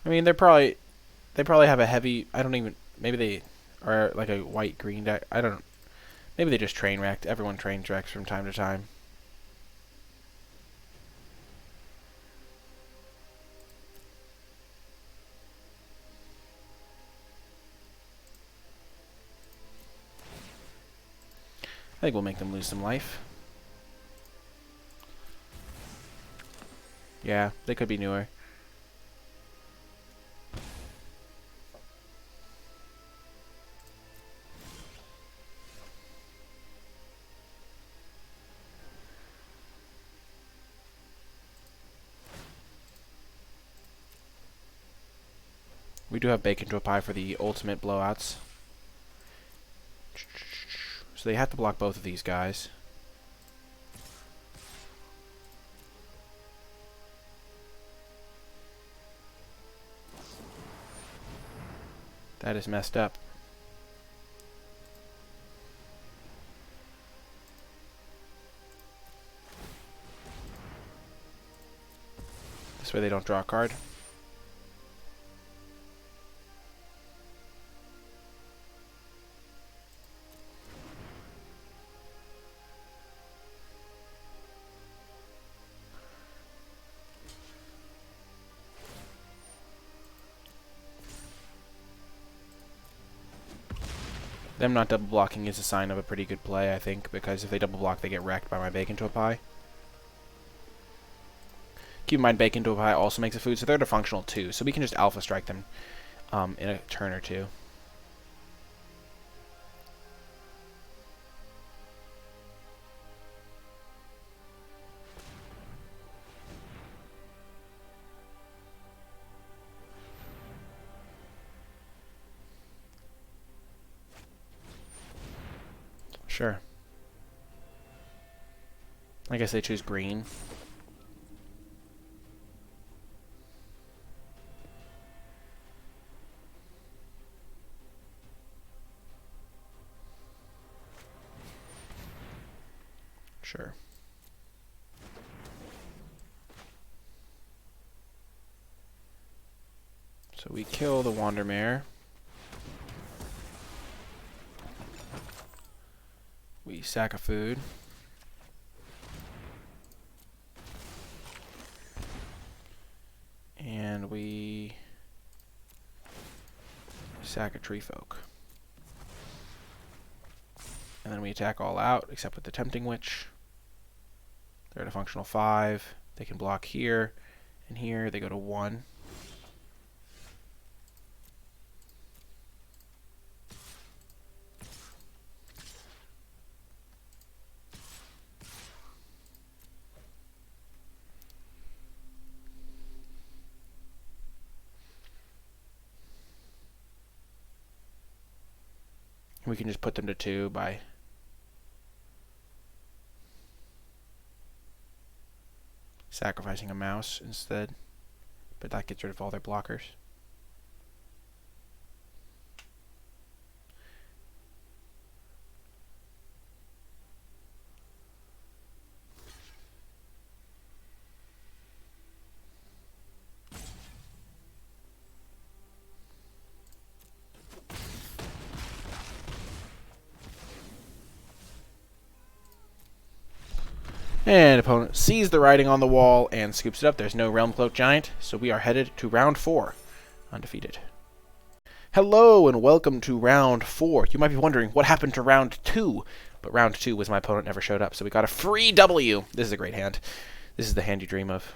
I mean, they probably have a heavy, I don't even, maybe they are like a white-green deck. I don't, maybe they just train wrecked. Everyone train wrecks from time to time. I think we'll make them lose some life. Yeah, they could be newer. We do have Bake into a Pie for the ultimate blowouts. So they have to block both of these guys. That is messed up. This way they don't draw a card. Them not double blocking is a sign of a pretty good play, I think, because if they double block, they get wrecked by my Bake into a Pie. Keep in mind, Bake into a Pie also makes a food, so they're functional too, so we can just Alpha Strike them in a turn or two. Sure. I guess they choose green. Sure. So we kill the Wandermare. We sack a food. And we sack a tree folk. And then we attack all out, except with the Tempting Witch. They're at a functional 5. They can block here and here. They go to 1. We can just put them to 2 by sacrificing a mouse instead, but that gets rid of all their blockers. And opponent sees the writing on the wall and scoops it up. There's no Realm Cloak Giant, so we are headed to round 4, undefeated. Hello and welcome to round 4. You might be wondering what happened to round 2, but round 2 was my opponent never showed up, so we got a free W. This is a great hand. This is the hand you dream of.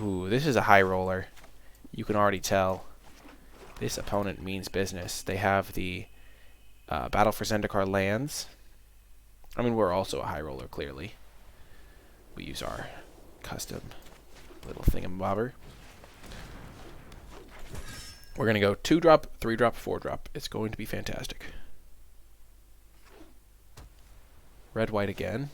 Ooh, this is a high roller. You can already tell. This opponent means business. They have the Battle for Zendikar lands. I mean, we're also a high roller, clearly. We use our custom little thingamabobber. We're going to go 2-drop, 3-drop, 4-drop. It's going to be fantastic. Red, white again.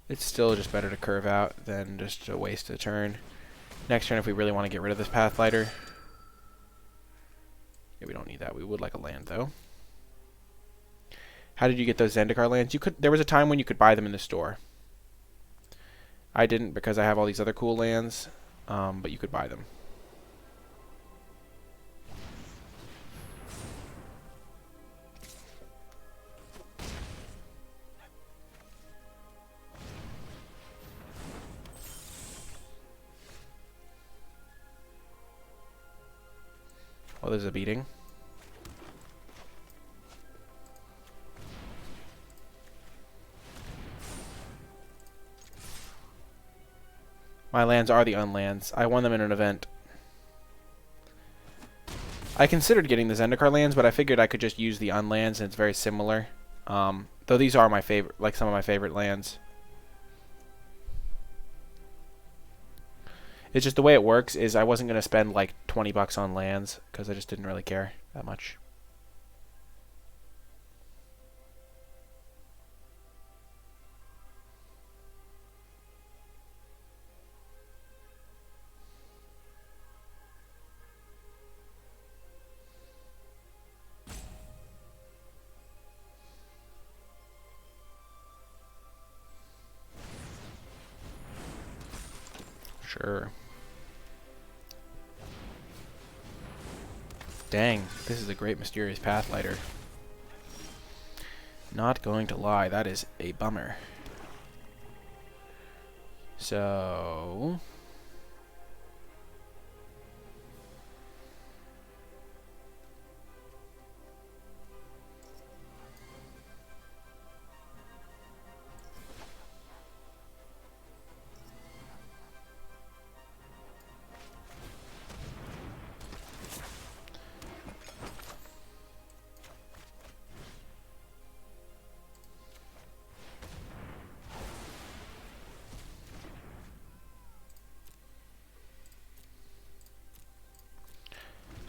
It's still just better to curve out than just to waste a turn. Next turn, if we really want to get rid of this Pathlighter. Yeah, we don't need that. We would like a land, though. How did you get those Zendikar lands? There was a time when you could buy them in the store. I didn't because I have all these other cool lands, but you could buy them. Oh, there's a beating. My lands are the unlands. I won them in an event. I considered getting the Zendikar lands, but I figured I could just use the unlands, and it's very similar. Though these are my favorite, like some of my favorite lands. It's just the way it works is I wasn't going to spend like 20 bucks on lands because I just didn't really care that much. Sure. Dang, this is a great mysterious Pathlighter. Not going to lie, that is a bummer. So...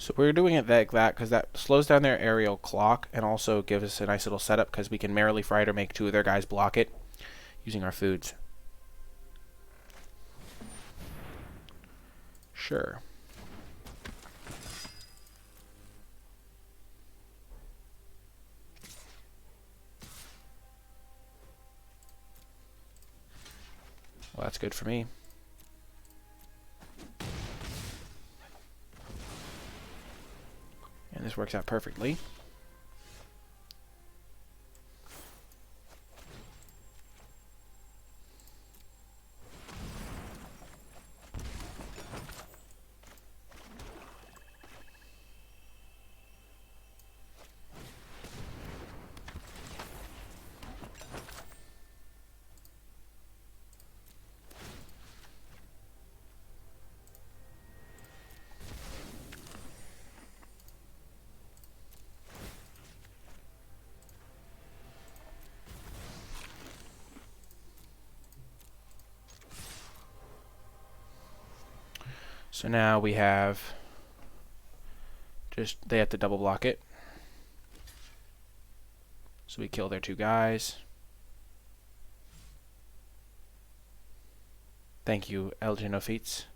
So we're doing it like that because that slows down their aerial clock and also gives us a nice little setup because we can Merrily Fright or make 2 of their guys block it using our foods. Sure. Well, that's good for me. And this works out perfectly. So now we have they have to double block it. So we kill their 2 guys. Thank you, Eldraine feats.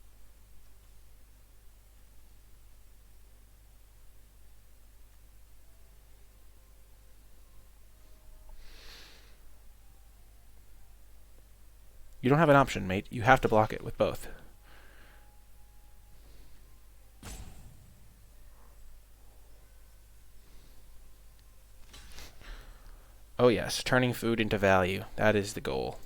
You don't have an option, mate. You have to block it with both. Oh yes, turning food into value. That is the goal.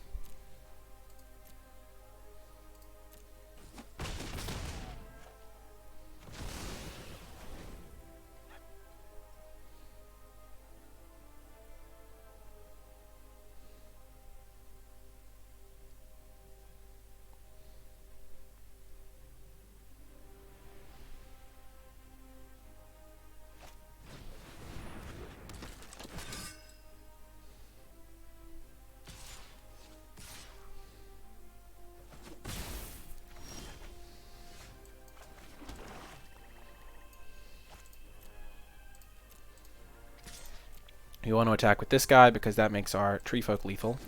You want to attack with this guy because that makes our tree folk lethal.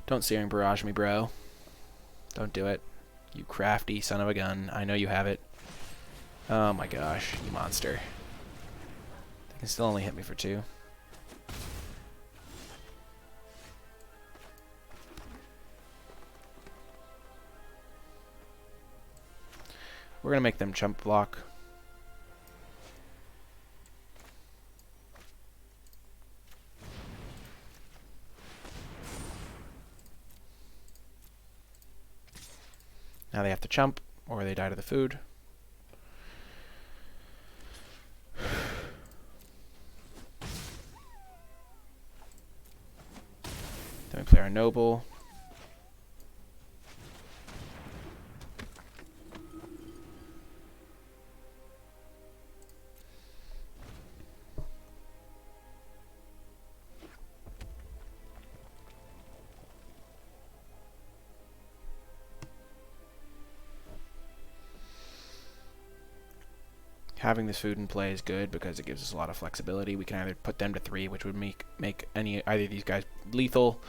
Don't Searing Barrage me, bro. Don't do it. You crafty son of a gun. I know you have it. Oh my gosh, you monster. They can still only hit me for 2. We're going to make them chump block. Now they have to chump, or they die to the food. Then we play our noble. Having this food in play is good because it gives us a lot of flexibility. We can either put them to 3, which would make either of these guys lethal.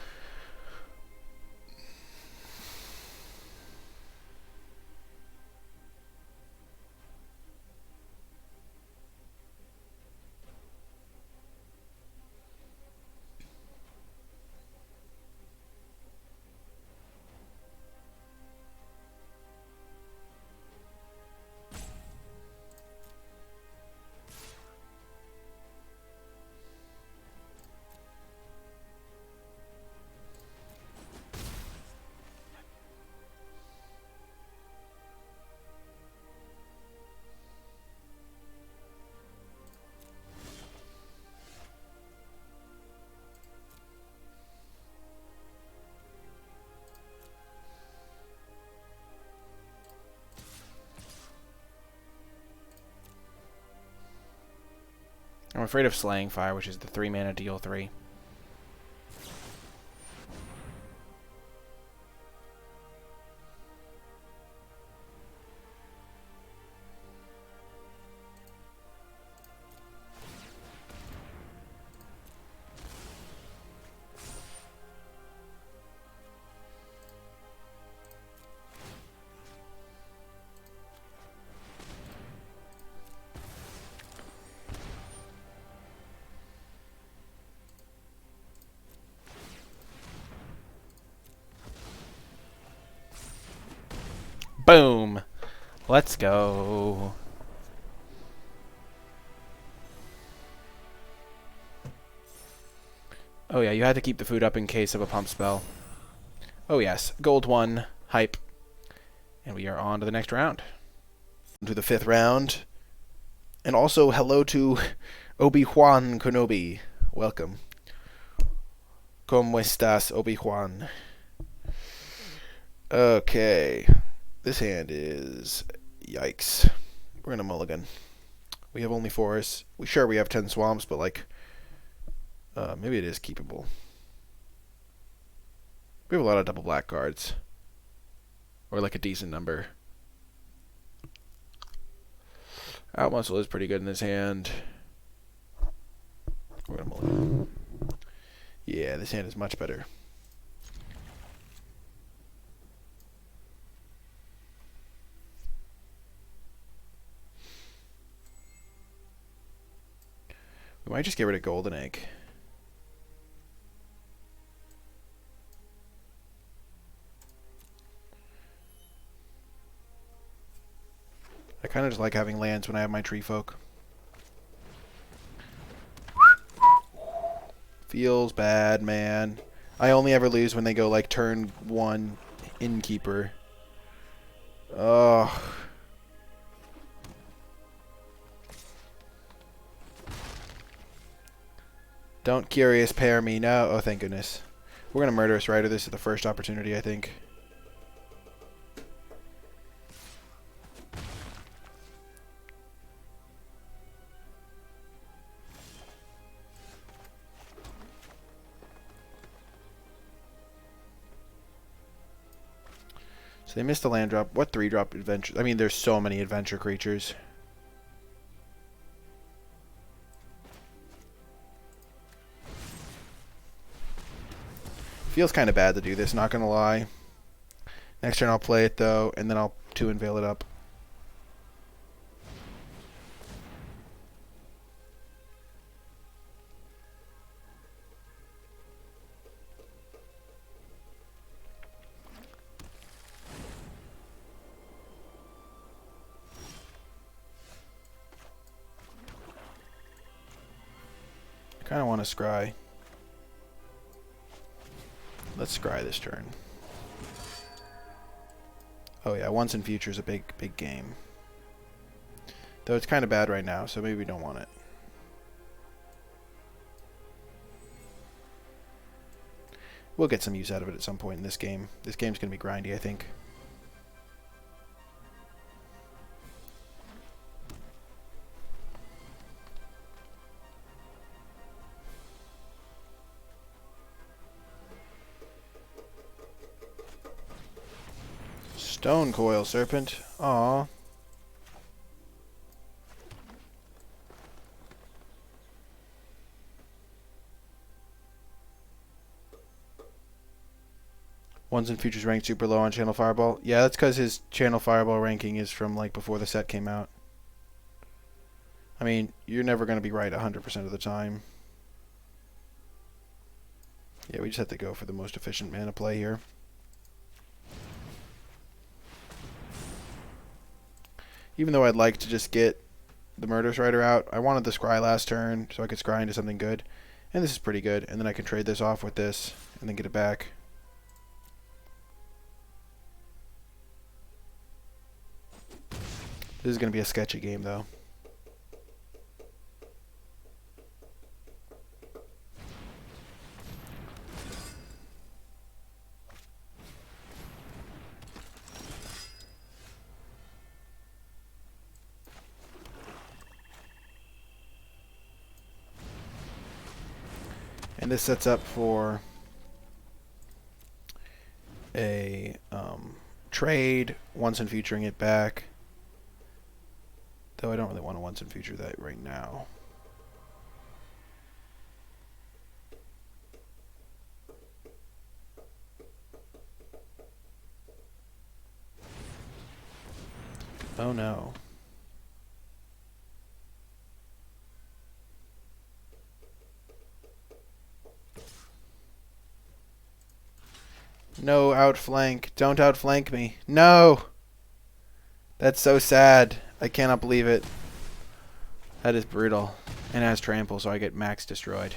I'm afraid of Slaying Fire, which is the 3 mana deal 3. Boom. Let's go. Oh yeah, you had to keep the food up in case of a pump spell. Oh yes, gold 1, hype. And we are on to the next round. To the 5th round. And also hello to Obi-Wan Kenobi. Welcome. ¿Cómo estás, Obi-Wan? Okay. This hand is... yikes. We're going to mulligan. We have only forests. We have 10 swamps, but like... maybe it is keepable. We have a lot of double black cards. Or like a decent number. Out muscle is pretty good in this hand. We're gonna mulligan. Yeah, this hand is much better. We might just get rid of Golden Egg. I kind of just like having lands when I have my Tree Folk. Feels bad, man. I only ever lose when they go like turn 1 Innkeeper. Ugh. Don't Curious Pair me. No. Oh, thank goodness. We're going to Murderous Rider. This is the first opportunity, I think. So they missed a land drop. What 3-drop adventure? I mean, there's so many adventure creatures. Feels kind of bad to do this, not going to lie. Next turn I'll play it, though, and then I'll 2 and Veil it up. I kind of want to scry. Let's scry this turn. Oh yeah, once in future is a big game. Though it's kind of bad right now, so maybe we don't want it. We'll get some use out of it at some point in this game. This game's going to be grindy, I think. Stone Coil Serpent. Aww. Ones and Futures ranked super low on Channel Fireball. Yeah, that's because his Channel Fireball ranking is from like before the set came out. I mean, you're never going to be right 100% of the time. Yeah, we just have to go for the most efficient mana play here. Even though I'd like to just get the Murderous Rider out, I wanted the Scry last turn so I could scry into something good. And this is pretty good. And then I can trade this off with this and then get it back. This is going to be a sketchy game, though. And this sets up for a trade, once and futuring it back. Though I don't really want to once and future that right now. Oh no. No outflank. Don't outflank me. No! That's so sad. I cannot believe it. That is brutal. And it has trample, so I get max destroyed.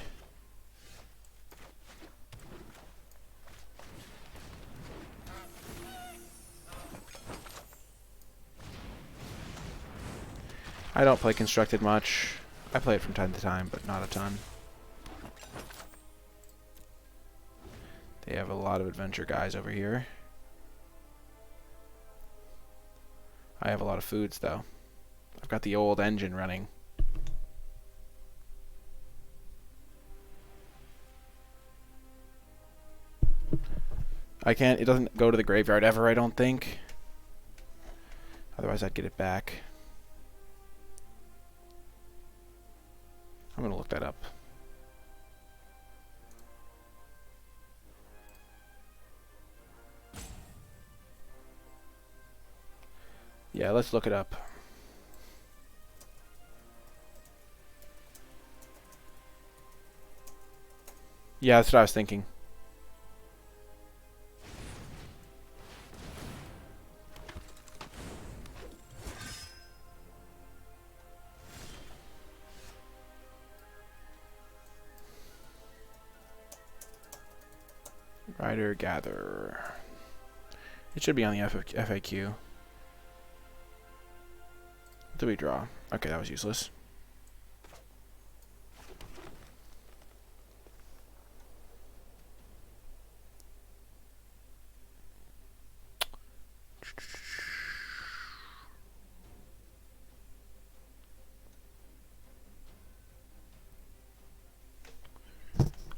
I don't play Constructed much. I play it from time to time, but not a ton. They have a lot of adventure guys over here. I have a lot of foods, though. I've got the old engine running. I can't... It doesn't go to the graveyard ever, I don't think. Otherwise, I'd get it back. I'm going to look that up. Yeah, let's look it up. Yeah, that's what I was thinking. Rider Gatherer. It should be on the FAQ. What did we draw? Okay, that was useless.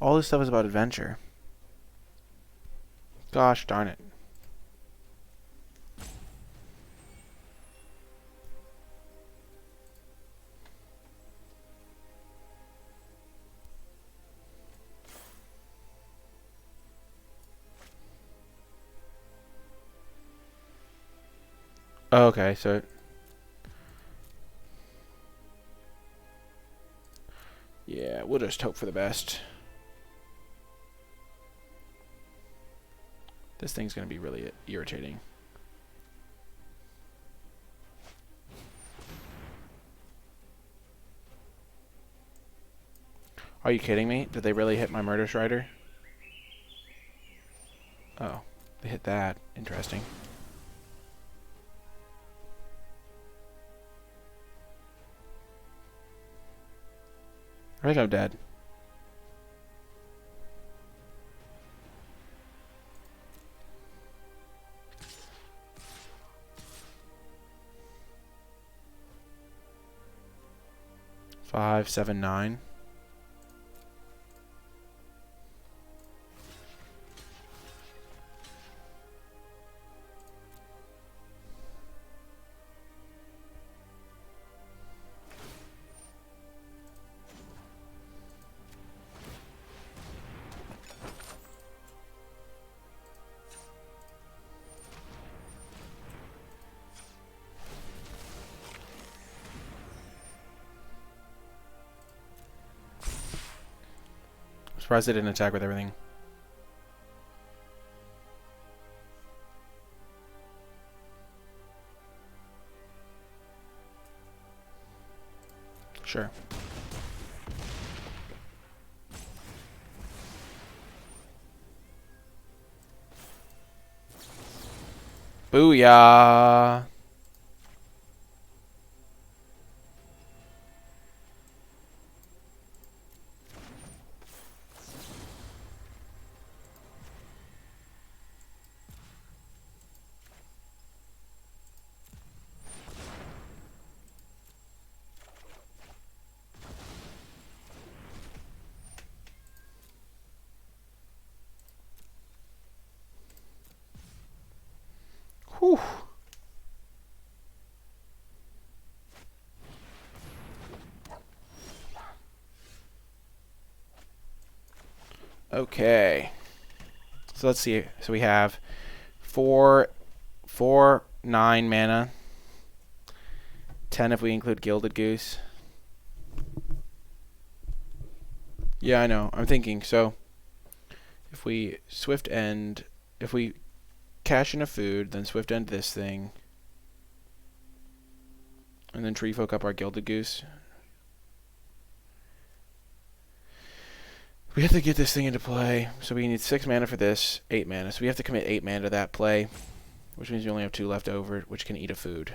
All this stuff is about adventure. Gosh darn it. Oh, okay, so... Yeah, we'll just hope for the best. This thing's going to be really irritating. Are you kidding me? Did they really hit my Murderous Rider? Oh, they hit that. Interesting. I think I'm dead. Five, 7, 9. Surprised they didn't attack with everything. Sure. Booyah! Whew. Okay. So let's see. So we have 4, 9 mana. 10 if we include Gilded Goose. Yeah, I know. I'm thinking. So if we Swift End, if we cash in a food, then Swift End this thing. And then tree folk up our Gilded Goose. We have to get this thing into play. So we need 6 mana for this, 8 mana. So we have to commit 8 mana to that play, which means we only have 2 left over, which can eat a food.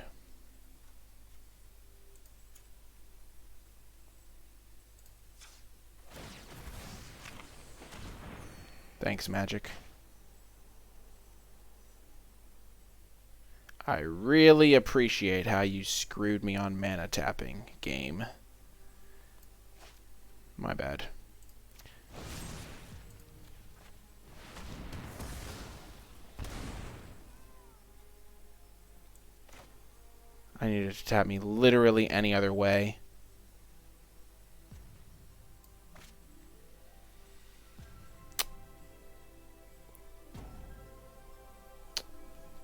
Thanks, Magic. I really appreciate how you screwed me on mana tapping, game. My bad. I needed to tap me literally any other way.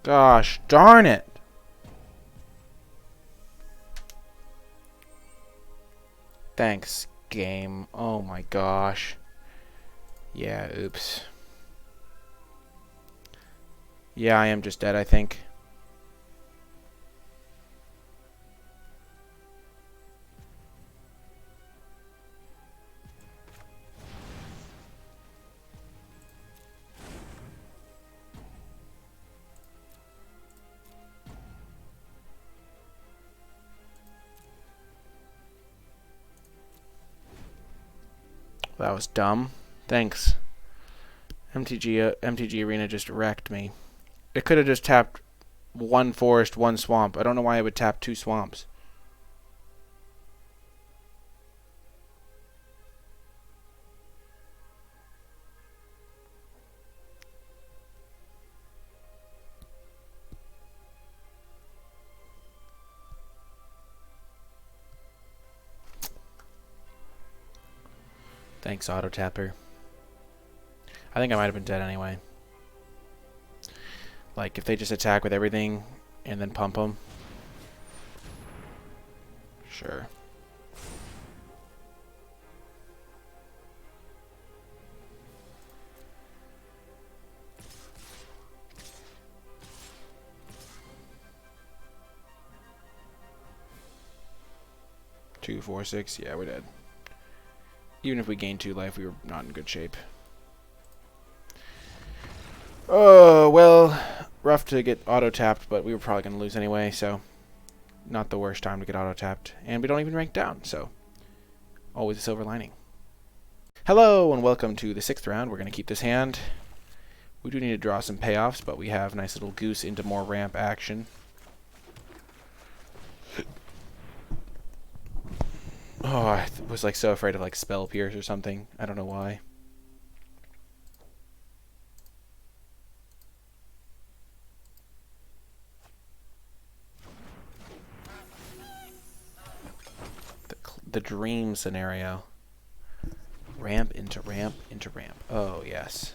Gosh darn it. Thanks, game. Oh my gosh. Yeah, oops. Yeah, I am just dead, I think. That was dumb. Thanks. MTG Arena just wrecked me. It could have just tapped 1 forest, 1 swamp. I don't know why it would tap 2 swamps. Thanks, Auto Tapper. I think I might have been dead anyway. Like, if they just attack with everything and then pump them. Sure. Two, 4, 6. Yeah, we're dead. Even if we gained 2 life, we were not in good shape. Oh, well, rough to get auto-tapped, but we were probably going to lose anyway, so not the worst time to get auto-tapped. And we don't even rank down, so always a silver lining. Hello, and welcome to the 6th round. We're going to keep this hand. We do need to draw some payoffs, but we have a nice little goose into more ramp action. Oh, I was like so afraid of like Spell Pierce or something. I don't know why. The dream scenario. Ramp into ramp into ramp. Oh, yes.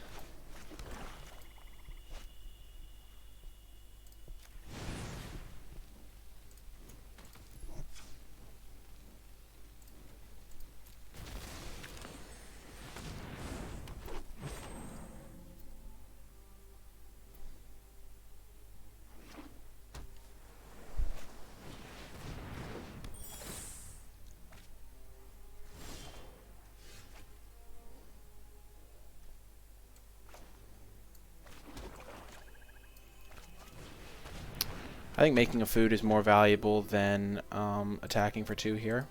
I think making a food is more valuable than attacking for 2 here.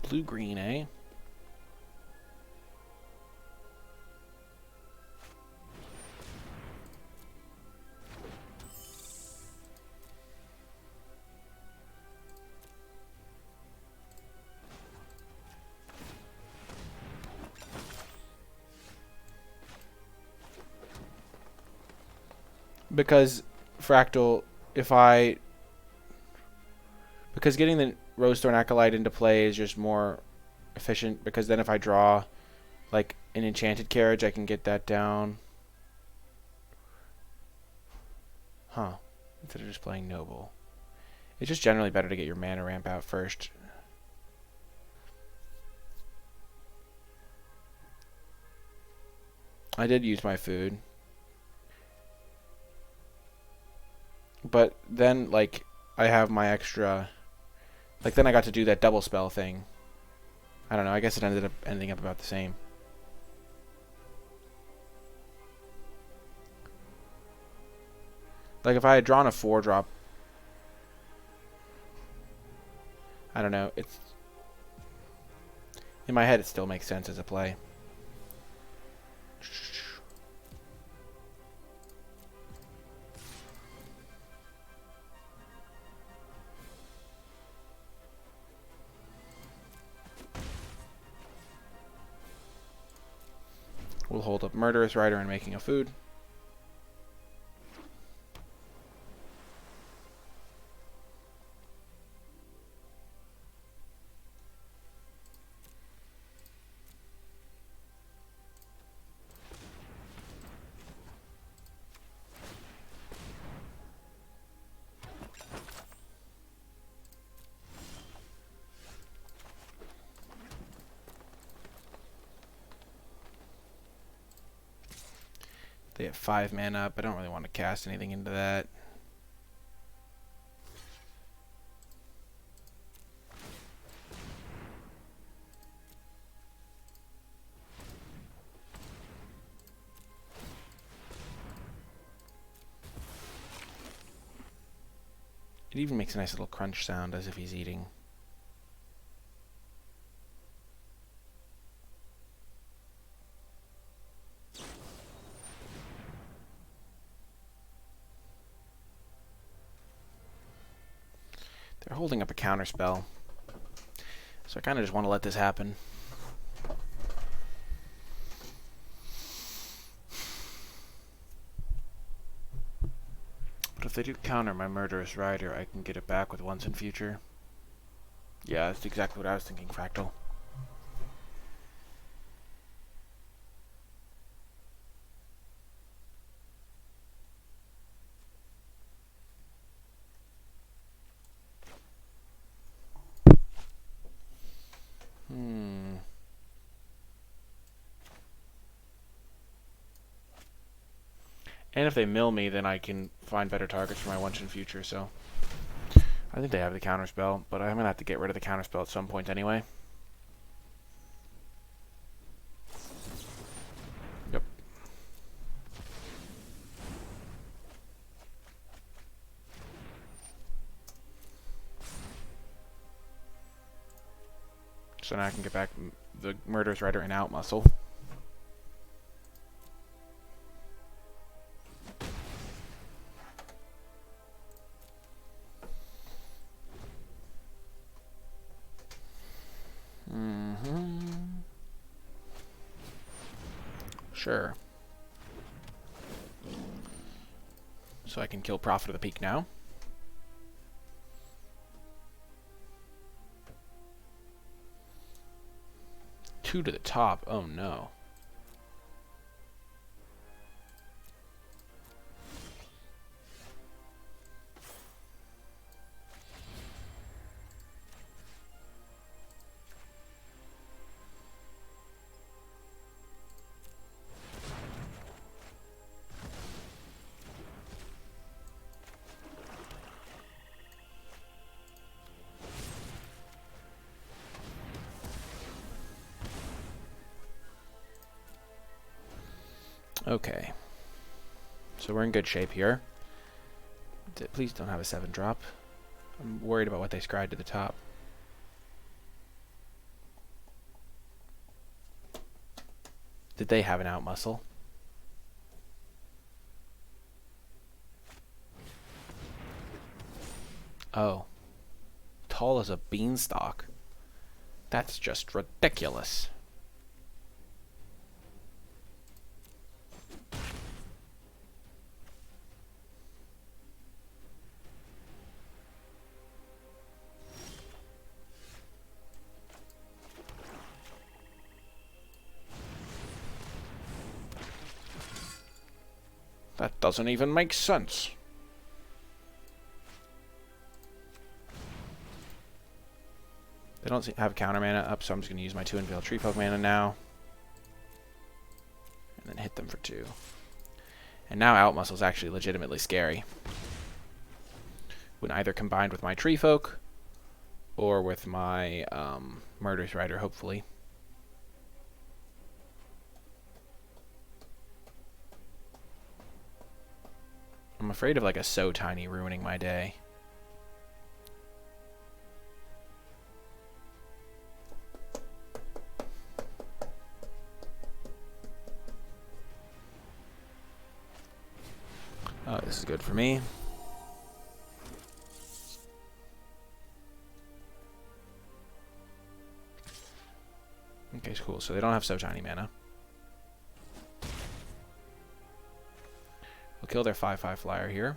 Blue-green, eh? Because Fractal, because getting the Rosethorn Acolyte into play is just more efficient, because then if I draw like an Enchanted Carriage, I can get that down. Huh. Instead of just playing Noble. It's just generally better to get your mana ramp out first. I did use my food. But then, like, I have my extra... Like, then I got to do that double spell thing. I don't know, I guess it ended up ending up about the same. Like, if I had drawn a 4-drop... I don't know, it's... In my head, it still makes sense as a play. We'll hold up Murderous Rider and making a food. They have 5 mana up. I don't really want to cast anything into that. It even makes a nice little crunch sound as if he's eating. They're holding up a counter spell. So I kind of just want to let this happen. But if they do counter my Murderous Rider, I can get it back with Once and Future. Yeah, that's exactly what I was thinking, Fractal. And if they mill me, then I can find better targets for my Once and Future, so... I think they have the counterspell, but I'm going to have to get rid of the counterspell at some point anyway. Yep. So now I can get back the Murderous Rider and Out Muscle. Sure. So I can kill Prophet of the Peak now. Two to the top. Oh no. Okay. So we're in good shape here. Please don't have a 7-drop. I'm worried about what they scried to the top. Did they have an Out Muscle? Oh. Tall as a beanstalk. That's just ridiculous. That doesn't even make sense. They don't have counter mana up, so I'm just going to use my 2 Unveiled Tree Folk mana now. and then hit them for 2. And now Outmuscle is actually legitimately scary. When either combined with my Tree Folk or with my Murderous Rider, hopefully. I'm afraid of like a So Tiny ruining my day. Oh, this is good for me. Okay, cool. So they don't have So Tiny mana. We'll kill their 5/5 flyer here.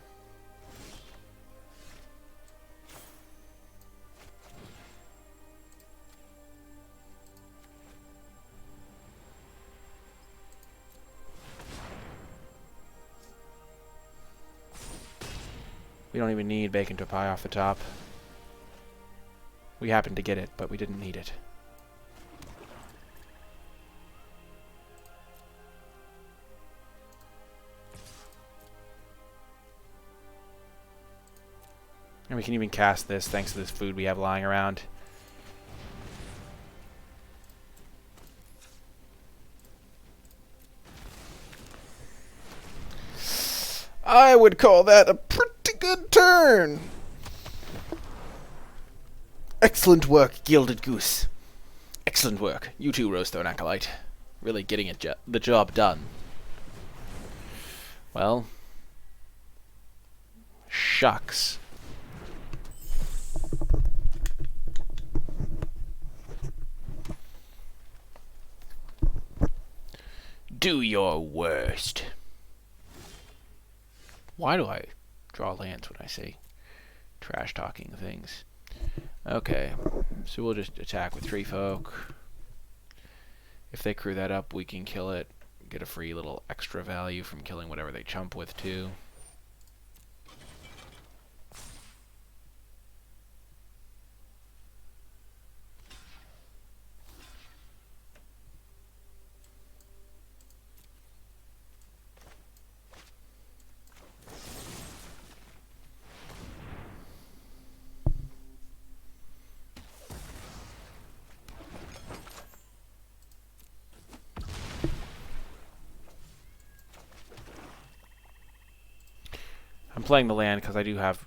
We don't even need Bacon to Pie off the top. We happened to get it, but we didn't need it. And we can even cast this thanks to this food we have lying around. I would call that a pretty good turn. Excellent work, Gilded Goose. Excellent work. You too, Rosethorn Acolyte. Really getting it the job done. Well, shucks. Do your worst. Why do I draw lands when I say trash-talking things? Okay, so we'll just attack with Tree Folk. If they crew that up, we can kill it. Get a free little extra value from killing whatever they chump with, too. I'm playing the land because I do have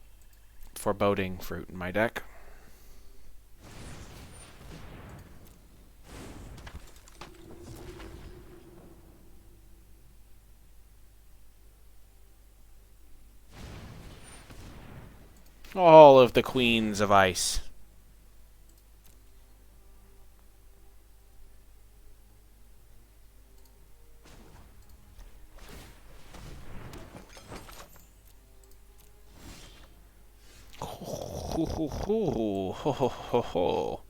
Foreboding Fruit in my deck. All of the Queens of Ice. Ho ho ho ho ho ho ho.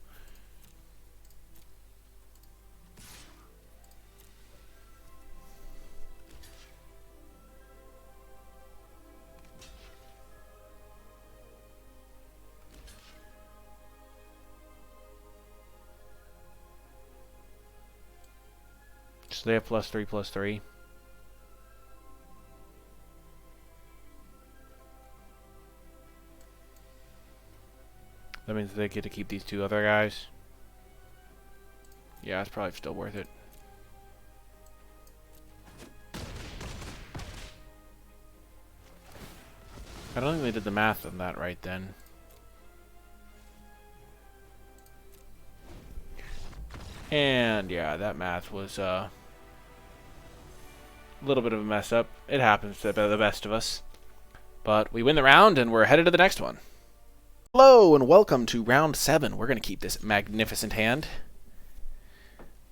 So they have +3/+3. That means they get to keep these 2 other guys. Yeah, it's probably still worth it. I don't think they did the math on that right then. And yeah, that math was a little bit of a mess up. It happens to the best of us. But we win the round and we're headed to the next one. Hello and welcome to round 7. We're going to keep this magnificent hand.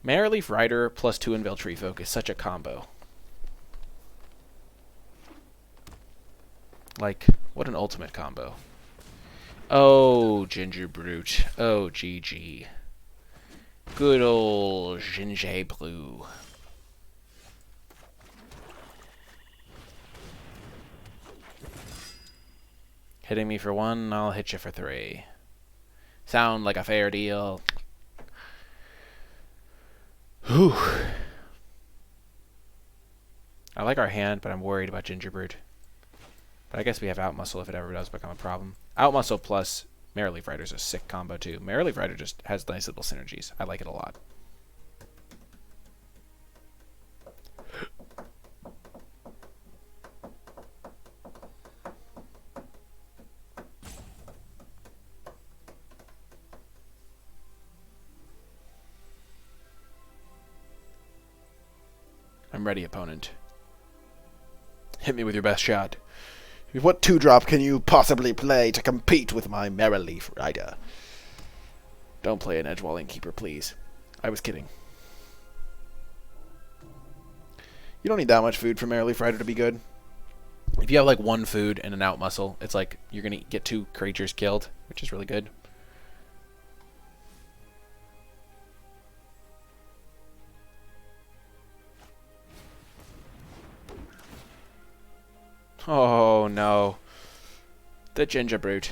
Marrowleaf Rider +2 Unveiled Tree Folk is such a combo. Like, what an ultimate combo. Oh, Ginger Brute. Oh, GG. Good old Ginger Blue. Hitting me for 1, I'll hit you for 3. Sound like a fair deal. Whew. I like our hand, but I'm worried about Gingerbrute. But I guess we have Outmuscle if it ever does become a problem. Outmuscle plus Marrowleaf Rider's a sick combo too. Marrowleaf Rider just has nice little synergies. I like it a lot. I'm ready, opponent. Hit me with your best shot. What 2-drop can you possibly play to compete with my Marrowleaf Rider? Don't play an Edgewalling Keeper, please. I was kidding. You don't need that much food for Marrowleaf Rider to be good. If you have like one food and an Outmuscle, it's like you're going to get 2 creatures killed, which is really good. Oh, no. The Gingerbrute.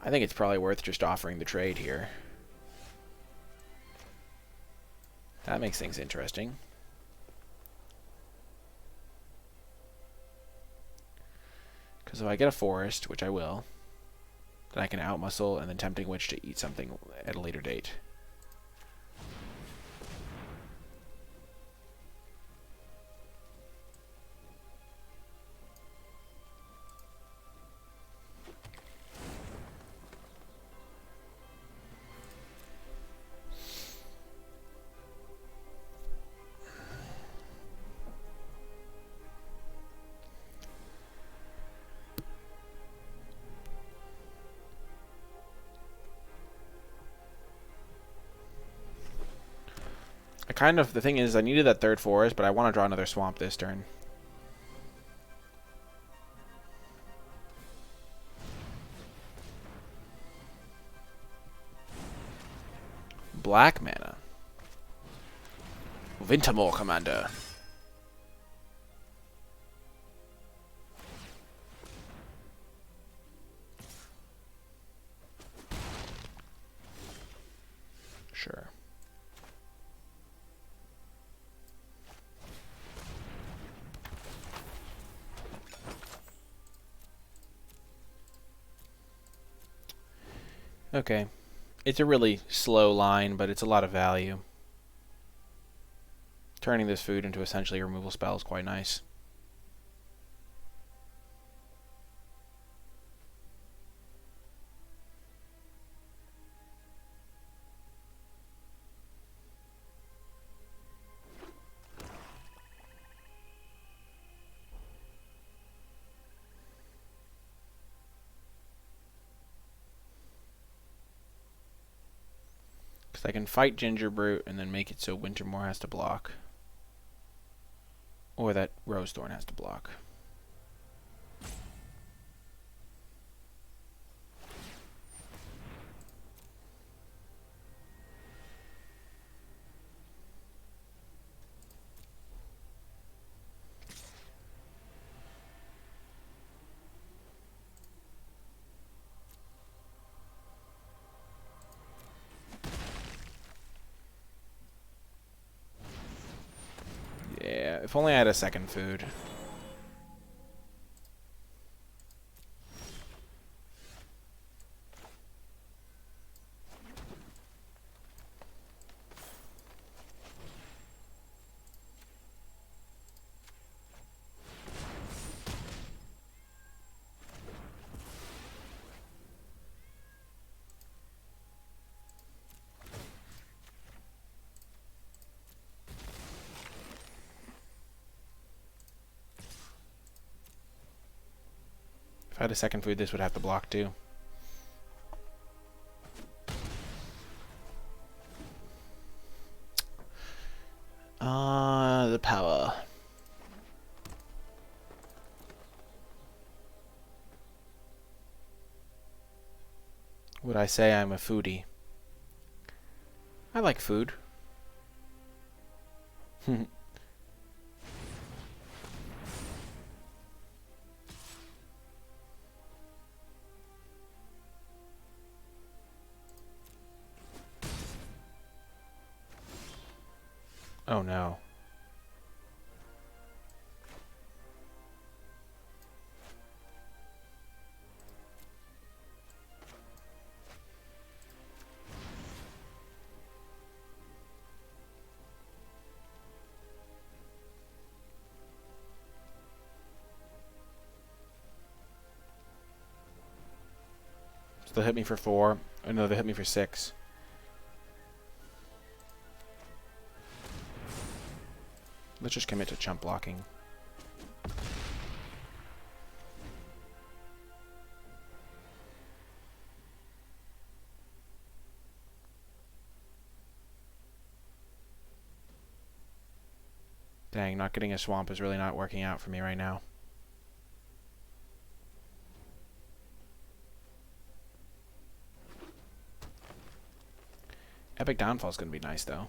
I think it's probably worth just offering the trade here. That makes things interesting. Because if I get a forest, which I will, then I can Outmuscle and then Tempting Witch to eat something at a later date. The thing is, I needed that 3rd forest, but I want to draw another swamp this turn. Black mana. Wintermoor, Commander. Sure. Okay. It's a really slow line, but it's a lot of value. Turning this food into essentially a removal spell is quite nice. Because I can fight Gingerbrute and then make it so Wintermoor has to block. Or that Rosethorn has to block. Yeah, if only I had a second food. If I had a second food, this would have to block too. The power. Would I say I'm a foodie? I like food. Oh no. So they'll hit me for 4. Oh, no, they'll hit me for 6. Let's just commit to chump blocking. Dang, not getting a swamp is really not working out for me right now. Epic Downfall's going to be nice, though.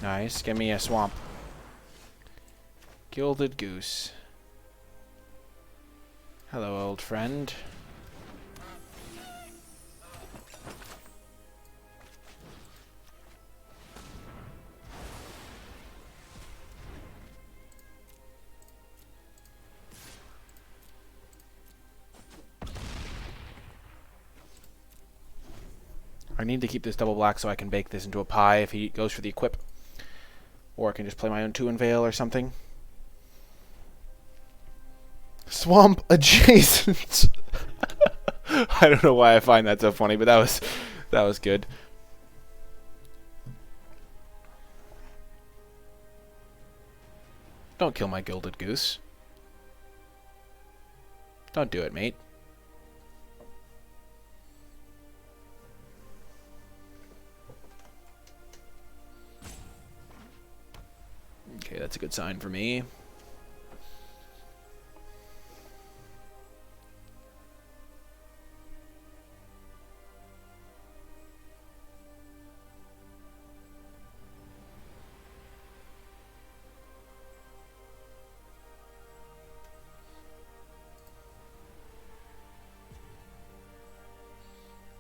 Nice. Give me a swamp. Gilded Goose. Hello, old friend. I need to keep this double black so I can bake this into a pie if he goes for the equip. Or I can just play my own 2 and Veil or something. Swamp adjacent. I don't know why I find that so funny, but that was good. Don't kill my Gilded Goose. Don't do it, mate. Okay, that's a good sign for me.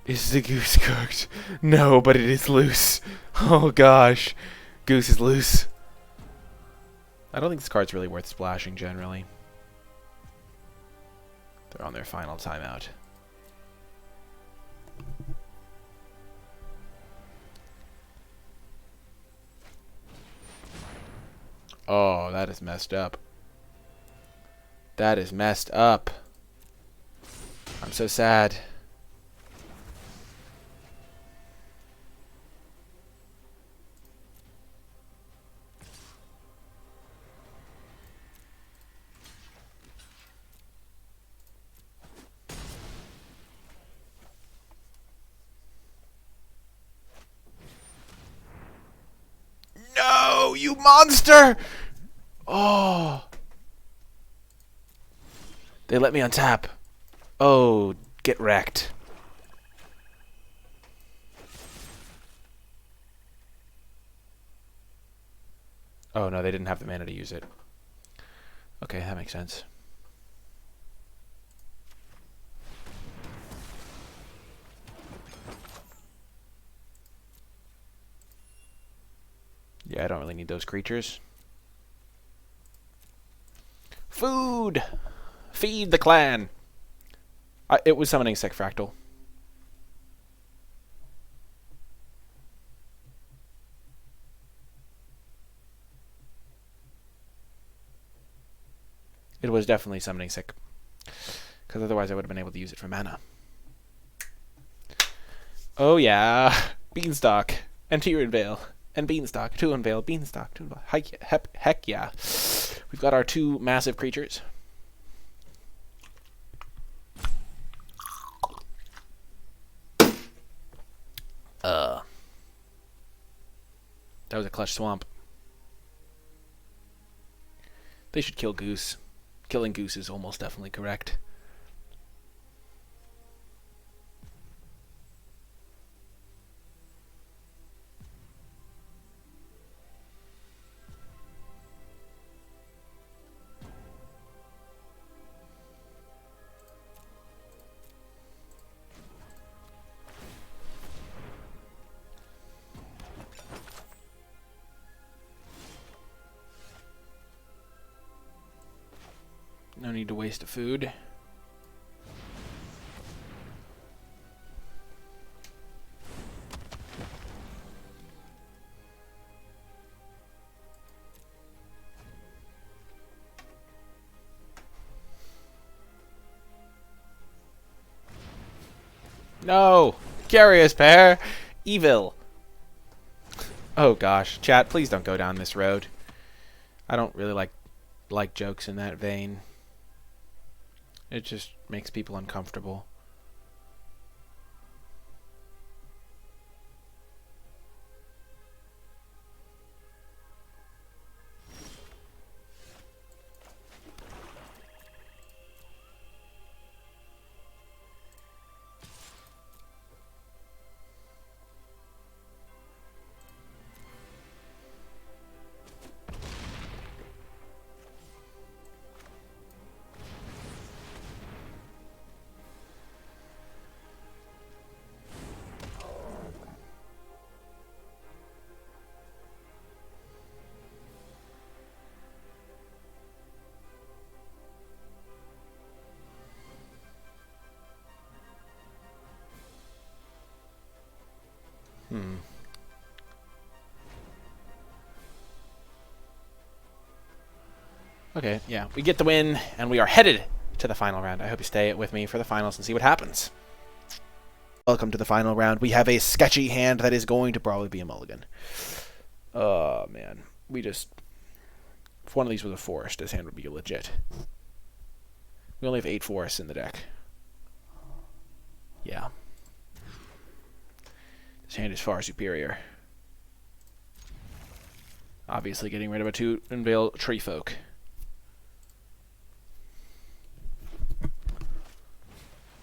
Is the goose cooked? No, but it is loose. Oh gosh. Goose is loose. I don't think this card's really worth splashing generally. They're on their final timeout. Oh, that is messed up. That is messed up. I'm so sad. No, you monster! Oh. They let me untap. Oh, get wrecked. Oh, no, they didn't have the mana to use it. Okay, that makes sense. Yeah, I don't really need those creatures. Food! Feed the clan! It was summoning Sick Fractal. It was definitely summoning Sick. Because otherwise I would have been able to use it for mana. Oh yeah! Beanstalk! And Tyrion Vale. And Beanstalk. 2 and Vale. Beanstalk. 2 and Vale. Heck yeah. We've got our 2 massive creatures. That was a clutch swamp. They should kill Goose. Killing Goose is almost definitely correct. No need to waste a food. No! Curious pair! Evil! Oh gosh. Chat, please don't go down this road. I don't really like jokes in that vein. It just makes people uncomfortable. Okay, yeah. We get the win, and we are headed to the final round. I hope you stay with me for the finals and see what happens. Welcome to the final round. We have a sketchy hand that is going to probably be a mulligan. Oh, man. If one of these was a forest, this hand would be legit. We only have 8 forests in the deck. Yeah. This hand is far superior. Obviously getting rid of a 2-Unveil Tree Folk.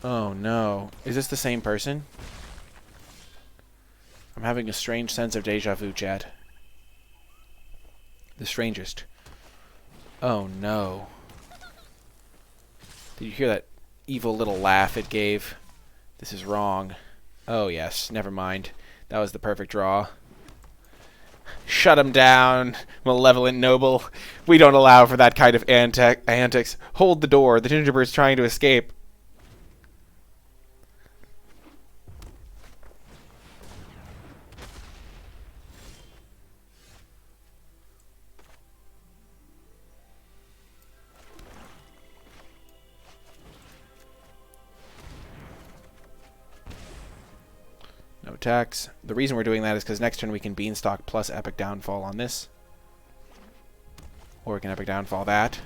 Oh no. Is this the same person? I'm having a strange sense of deja vu, chat. The strangest. Oh no. Did you hear that evil little laugh it gave? This is wrong. Oh yes, never mind. That was the perfect draw. Shut him down, malevolent noble. We don't allow for that kind of antics. Hold the door. The gingerbird's trying to escape. No attacks. The reason we're doing that is because next turn we can Beanstalk plus Epic Downfall on this. Or we can Epic Downfall that.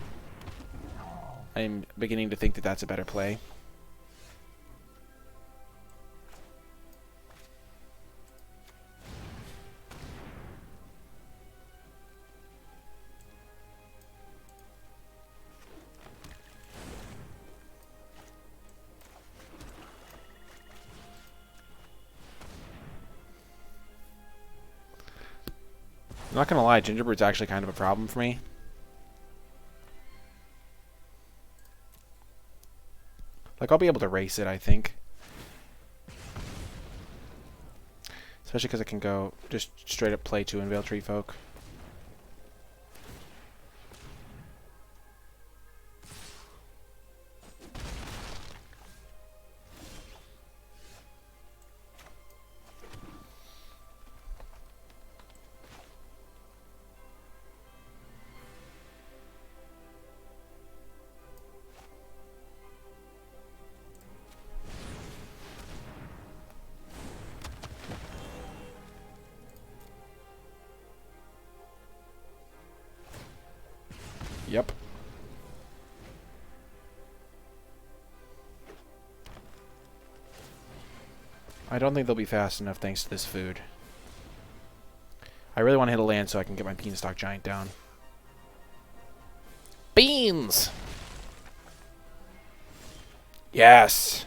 I'm beginning to think that that's a better play. I'm not gonna lie, Gingerbird's actually kind of a problem for me. Like, I'll be able to race it, I think. Especially because I can go just straight up play 2-Unveil Tree Folk. Yep. I don't think they'll be fast enough thanks to this food. I really want to hit a land so I can get my Beanstalk Giant down. Beans! Yes!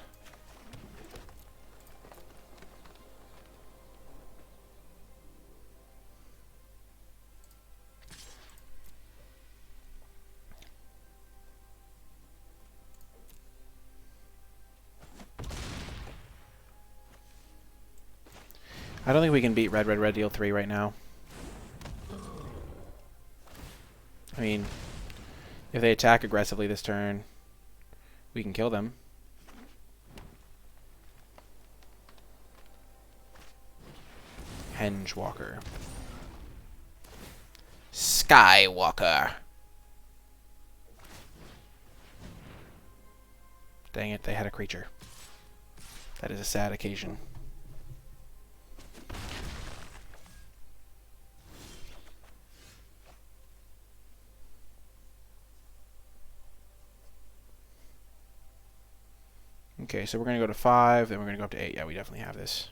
I don't think we can beat red, red, red, deal 3 right now. I mean, if they attack aggressively this turn, we can kill them. Hengewalker. Skywalker. Dang it, they had a creature. That is a sad occasion. Okay, so we're going to go to 5, then we're going to go up to 8. Yeah, we definitely have this.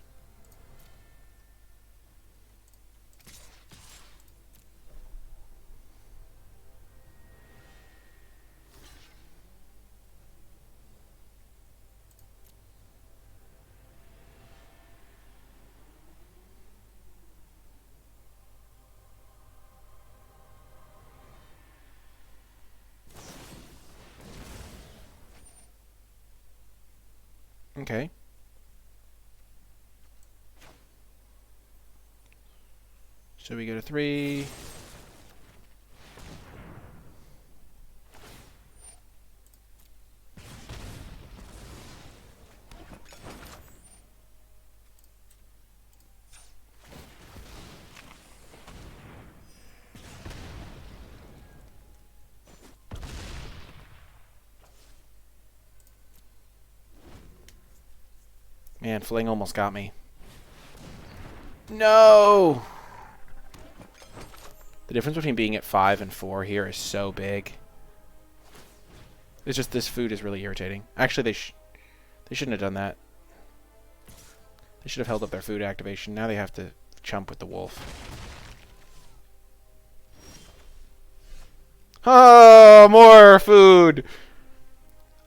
Okay. So we go to 3. Man, Fling almost got me. No! The difference between being at 5 and 4 here is so big. It's just this food is really irritating. Actually, they shouldn't have done that. They should have held up their food activation. Now they have to chump with the wolf. Oh, more food!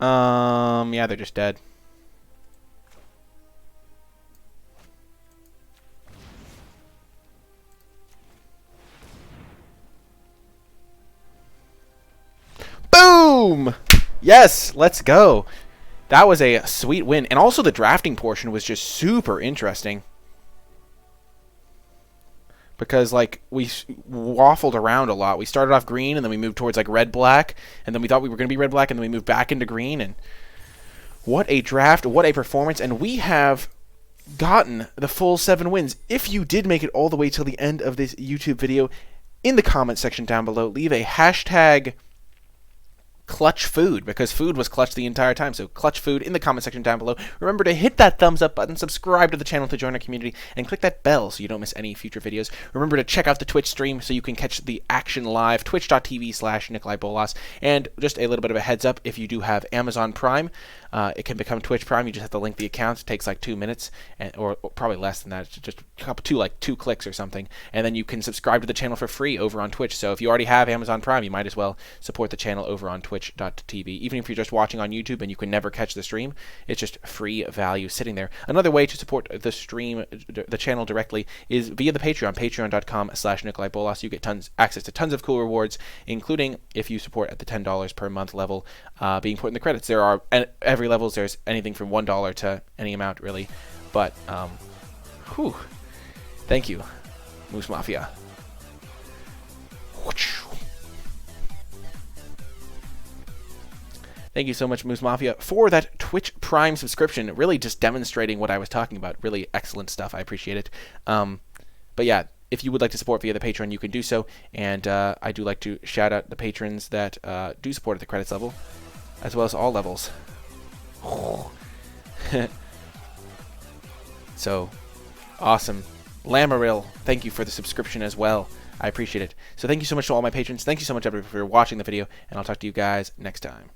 Yeah, they're just dead. Boom! Yes, let's go. That was a sweet win. And also the drafting portion was just super interesting. Because, like, we waffled around a lot. We started off green, and then we moved towards, like, red-black. And then we thought we were going to be red-black, and then we moved back into green. And what a draft. What a performance. And we have gotten the full 7 wins. If you did make it all the way till the end of this YouTube video, in the comment section down below, leave a hashtag clutch food, because food was clutch the entire time. So clutch food in the comment section down below. Remember to hit that thumbs up button, subscribe to the channel to join our community, and click that bell so you don't miss any future videos. Remember to check out the Twitch stream so you can catch the action live, twitch.tv/NicolaiBolas. And just a little bit of a heads up, if you do have Amazon Prime, it can become Twitch Prime. You just have to link the account. It takes like 2 minutes, or probably less than that. It's just two clicks or something, and then you can subscribe to the channel for free over on Twitch. So if you already have Amazon Prime, you might as well support the channel over on twitch.tv. Even if you're just watching on YouTube and you can never catch the stream, it's just free value sitting there. Another way to support the stream, the channel directly, is via the Patreon, patreon.com/NicolaiBolas. You get access to tons of cool rewards, including, if you support at the $10 per month level, being put in the credits. There are every levels. There's anything from $1 to any amount, really. But whew. Thank you, Moose Mafia. Thank you so much, Moose Mafia, for that Twitch Prime subscription. Really just demonstrating what I was talking about. Really excellent stuff. I appreciate it. But yeah, if you would like to support via the Patreon, you can do so. And I do like to shout out the patrons that do support at the credits level, as well as all levels. So, awesome. Lamaril, thank you for the subscription as well. I appreciate it. So thank you so much to all my patrons. Thank you so much, everybody, for watching the video, and I'll talk to you guys next time.